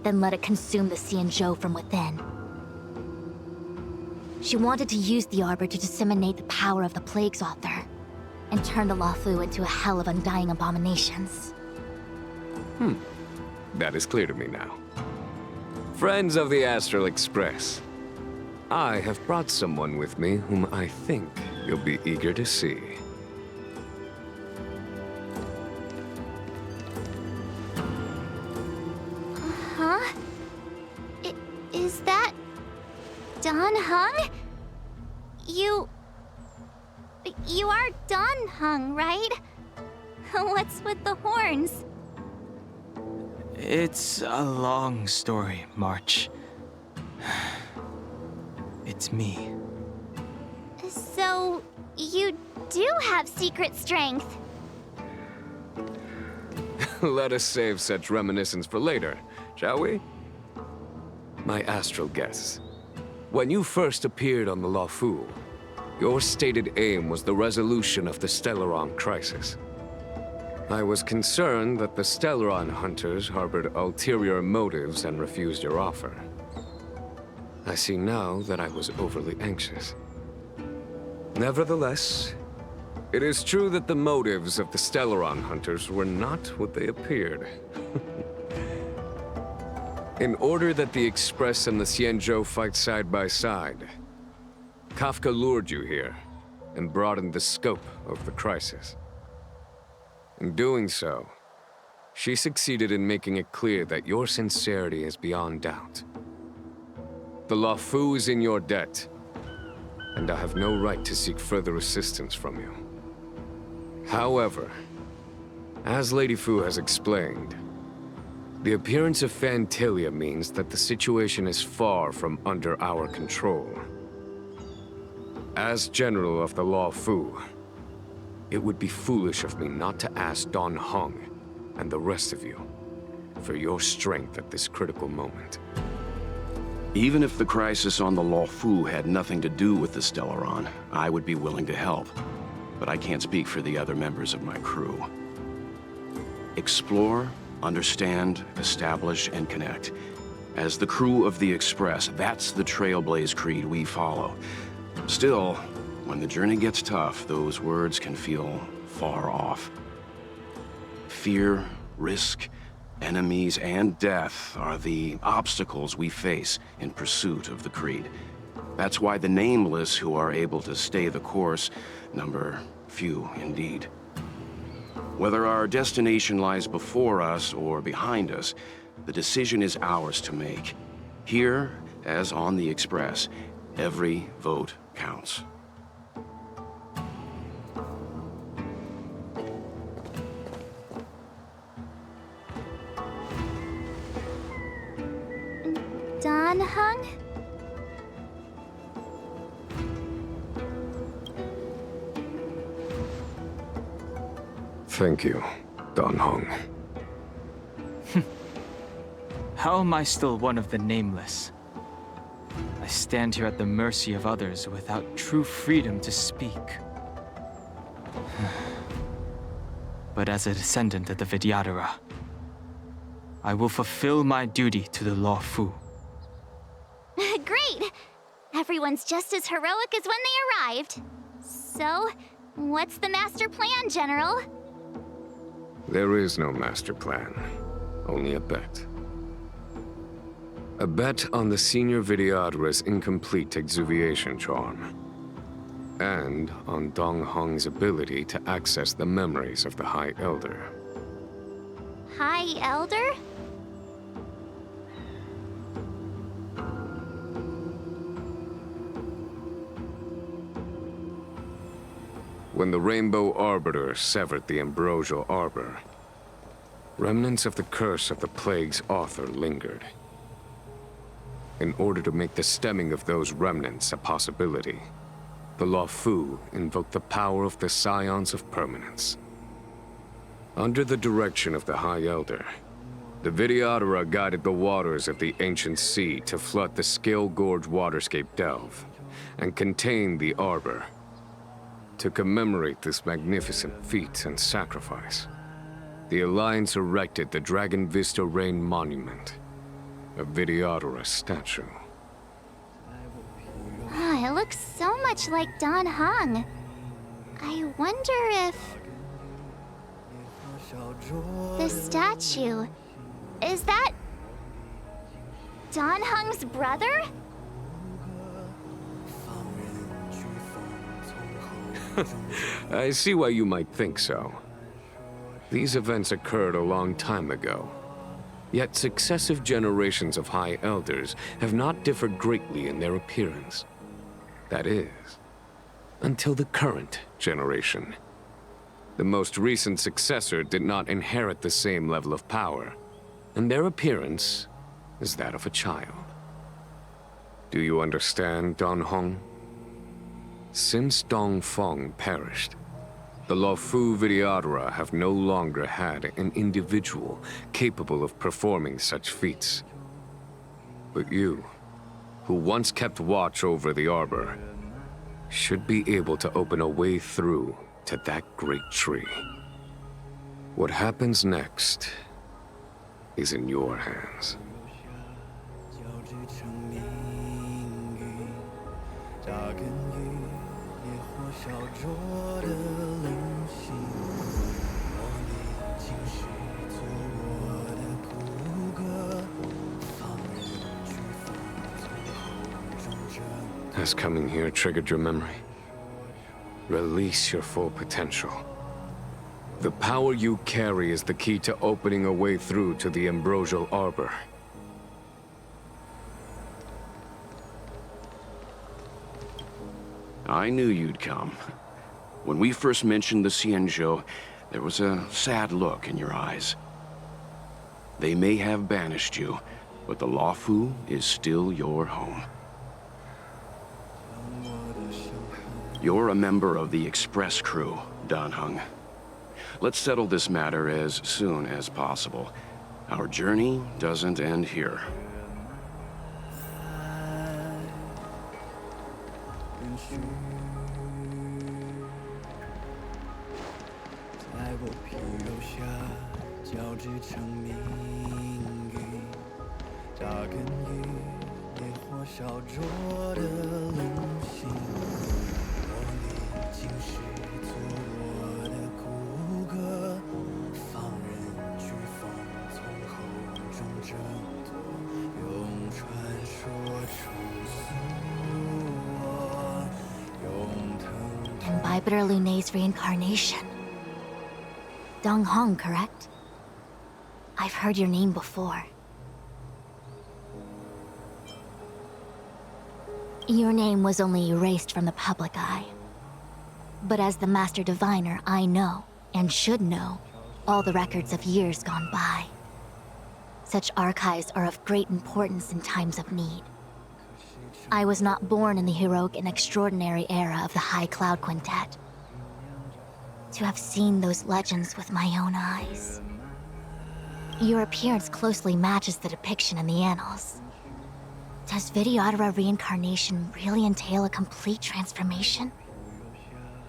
then let it consume the Xianzhou from within. She wanted to use the Arbor to disseminate the power of the Plague's author, and turn the Luofu into a hell of undying abominations. That is clear to me now. Friends of the Astral Express, I have brought someone with me whom I think you'll be eager to see. Huh? Is that... Dan Heng? You are Dan Heng, right? What's with the horns? It's a long story, March. It's me. So, you do have secret strength. Let us save such reminiscence for later, shall we? My astral guess. When you first appeared on the Lawfu, your stated aim was the resolution of the Stellaron crisis. I was concerned that the Stellaron hunters harbored ulterior motives and refused your offer. I see now that I was overly anxious. Nevertheless, it is true that the motives of the Stellaron hunters were not what they appeared. In order that the Express and the Xianzhou fight side by side, Kafka lured you here and broadened the scope of the crisis. In doing so, she succeeded in making it clear that your sincerity is beyond doubt. The Lawfu is in your debt, and I have no right to seek further assistance from you. However, as Lady Fu has explained, the appearance of Phantilia means that the situation is far from under our control. As General of the Lawfu, it would be foolish of me not to ask Dan Heng and the rest of you for your strength at this critical moment. Even if the crisis on the Lawfu had nothing to do with the Stellaron, I would be willing to help. But I can't speak for the other members of my crew. Explore, understand, establish, and connect. As the crew of the Express, that's the Trailblaze creed we follow. Still, when the journey gets tough, those words can feel far off. Fear, risk, enemies, and death are the obstacles we face in pursuit of the creed. That's why the nameless who are able to stay the course number few indeed. Whether our destination lies before us or behind us, the decision is ours to make. Here, as on the Express, every vote counts. Dan Heng? Thank you, Dan Heng. How am I still one of the nameless? I stand here at the mercy of others without true freedom to speak. But as a descendant of the Vidyadhara, I will fulfill my duty to the Lawfu. Great! Everyone's just as heroic as when they arrived. So, what's the master plan, General? There is no master plan, only a bet. A bet on the senior Vidyadhara's incomplete exuviation charm. And on Dong Hong's ability to access the memories of the High Elder. High Elder? When the Rainbow Arbiter severed the Ambrosial Arbor, remnants of the curse of the Plague's author lingered. In order to make the stemming of those remnants a possibility, the Lawfu invoked the power of the Scions of Permanence. Under the direction of the High Elder, the Vidyadhara guided the waters of the ancient sea to flood the Scale Gorge waterscape delve and contain the Arbor. To commemorate this magnificent feat and sacrifice, the Alliance erected the Dragon Vista Rain Monument, a Vidyadhara statue. It looks so much like Dan Heng. I wonder if... the statue... is that... Dan Heng's brother? I see why you might think so. These events occurred a long time ago. Yet successive generations of High Elders have not differed greatly in their appearance. That is, until the current generation. The most recent successor did not inherit the same level of power, and their appearance is that of a child. Do you understand, Dan Heng? Since Dongfeng perished, the Luofu Videodora have no longer had an individual capable of performing such feats. But you, who once kept watch over the Arbor, should be able to open a way through to that great tree. What happens next is in your hands. Has coming here triggered your memory? Release your full potential. The power you carry is the key to opening a way through to the Ambrosial Arbor. I knew you'd come. When we first mentioned the Xianzhou, there was a sad look in your eyes. They may have banished you, but the Luofu is still your home. You're a member of the Express crew, Dan Heng. Let's settle this matter as soon as possible. Our journey doesn't end here. Imbibitor Lunay's reincarnation. Dong Hong, correct? I've heard your name before. Your name was only erased from the public eye. But as the Master Diviner, I know, and should know, all the records of years gone by. Such archives are of great importance in times of need. I was not born in the heroic and extraordinary era of the High Cloud Quintet. To have seen those legends with my own eyes. Your appearance closely matches the depiction in the annals. Does Videodora reincarnation really entail a complete transformation?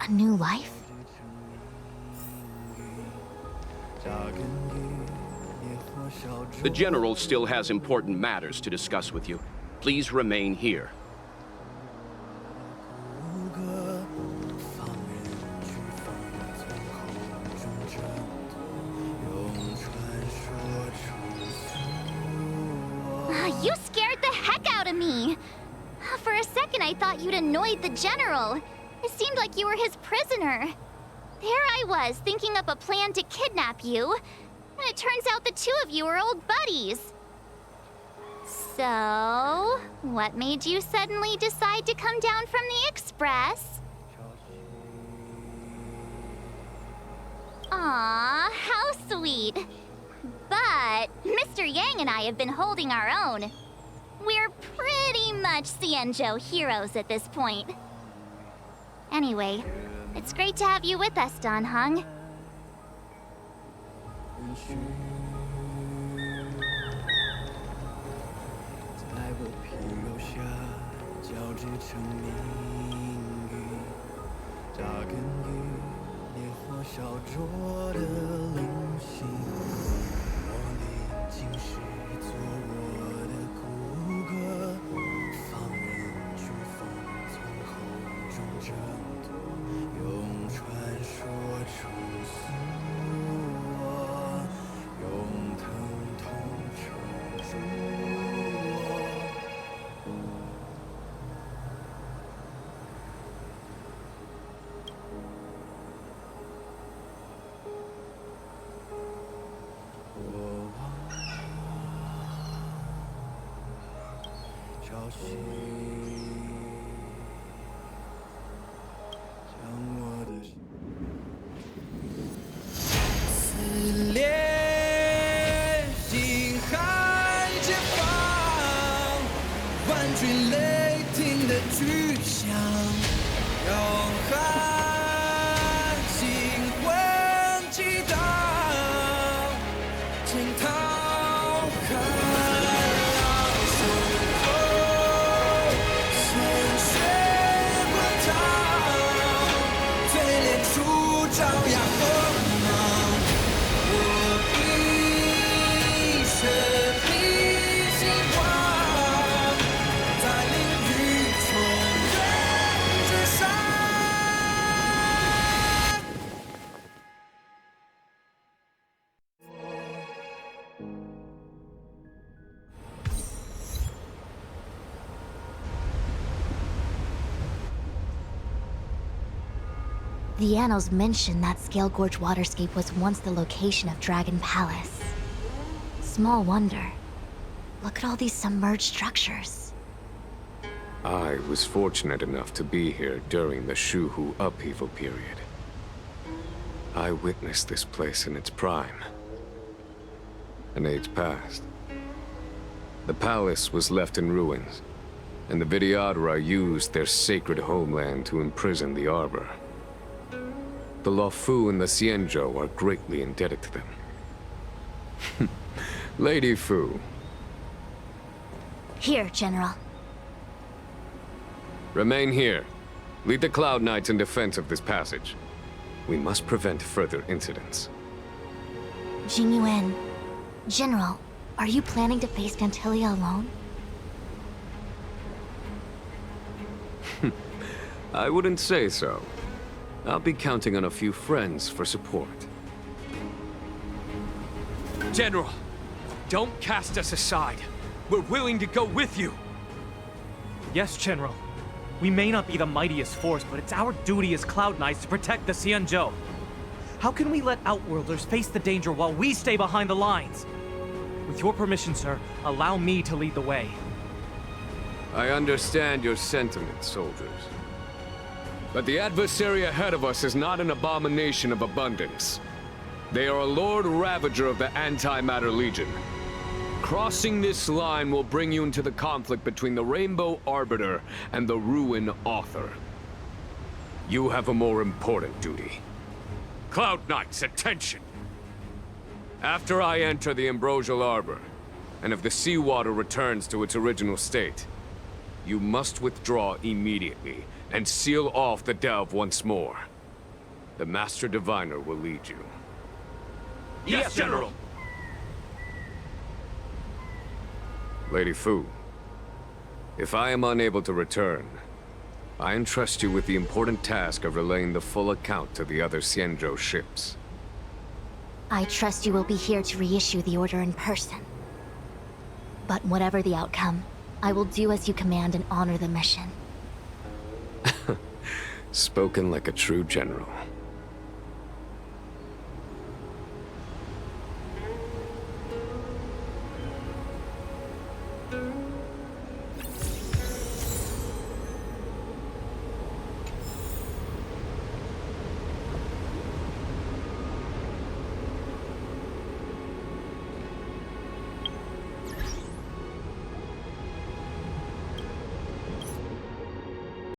A new life? The General still has important matters to discuss with you. Please remain here. You scared the heck out of me! For a second I thought you'd annoyed the General. It seemed like you were his prisoner. There I was, thinking up a plan to kidnap you. And it turns out the two of you are old buddies. So, what made you suddenly decide to come down from the Express? Aw, how sweet. But Mr. Yang and I have been holding our own. We're pretty much Xianzhou heroes at this point. Anyway, it's great to have you with us, Dan Heng. The annals mention that Scale Gorge waterscape was once the location of Dragon Palace. Small wonder. Look at all these submerged structures. I was fortunate enough to be here during the Shuhu upheaval period. I witnessed this place in its prime. An age passed. The palace was left in ruins, and the Vidyadhara used their sacred homeland to imprison the Arbor. The Luofu and the Xianzhou are greatly indebted to them. Lady Fu. Here, General. Remain here. Lead the Cloud Knights in defense of this passage. We must prevent further incidents. Jingyuan, General, are you planning to face Gantilia alone? I wouldn't say so. I'll be counting on a few friends for support. General, don't cast us aside. We're willing to go with you. Yes, General. We may not be the mightiest force, but it's our duty as Cloud Knights to protect the Xianzhou. How can we let Outworlders face the danger while we stay behind the lines? With your permission, sir, allow me to lead the way. I understand your sentiments, soldiers. But the adversary ahead of us is not an abomination of abundance. They are a Lord Ravager of the Antimatter Legion. Crossing this line will bring you into the conflict between the Rainbow Arbiter and the Ruin Author. You have a more important duty. Cloud Knights, attention! After I enter the Ambrosial Arbor, and if the seawater returns to its original state, you must withdraw immediately and seal off the delve once more. The Master Diviner will lead you. Yes, General! Lady Fu, if I am unable to return, I entrust you with the important task of relaying the full account to the other Xianzhou ships. I trust you will be here to reissue the order in person. But whatever the outcome, I will do as you command and honor the mission. Spoken like a true general.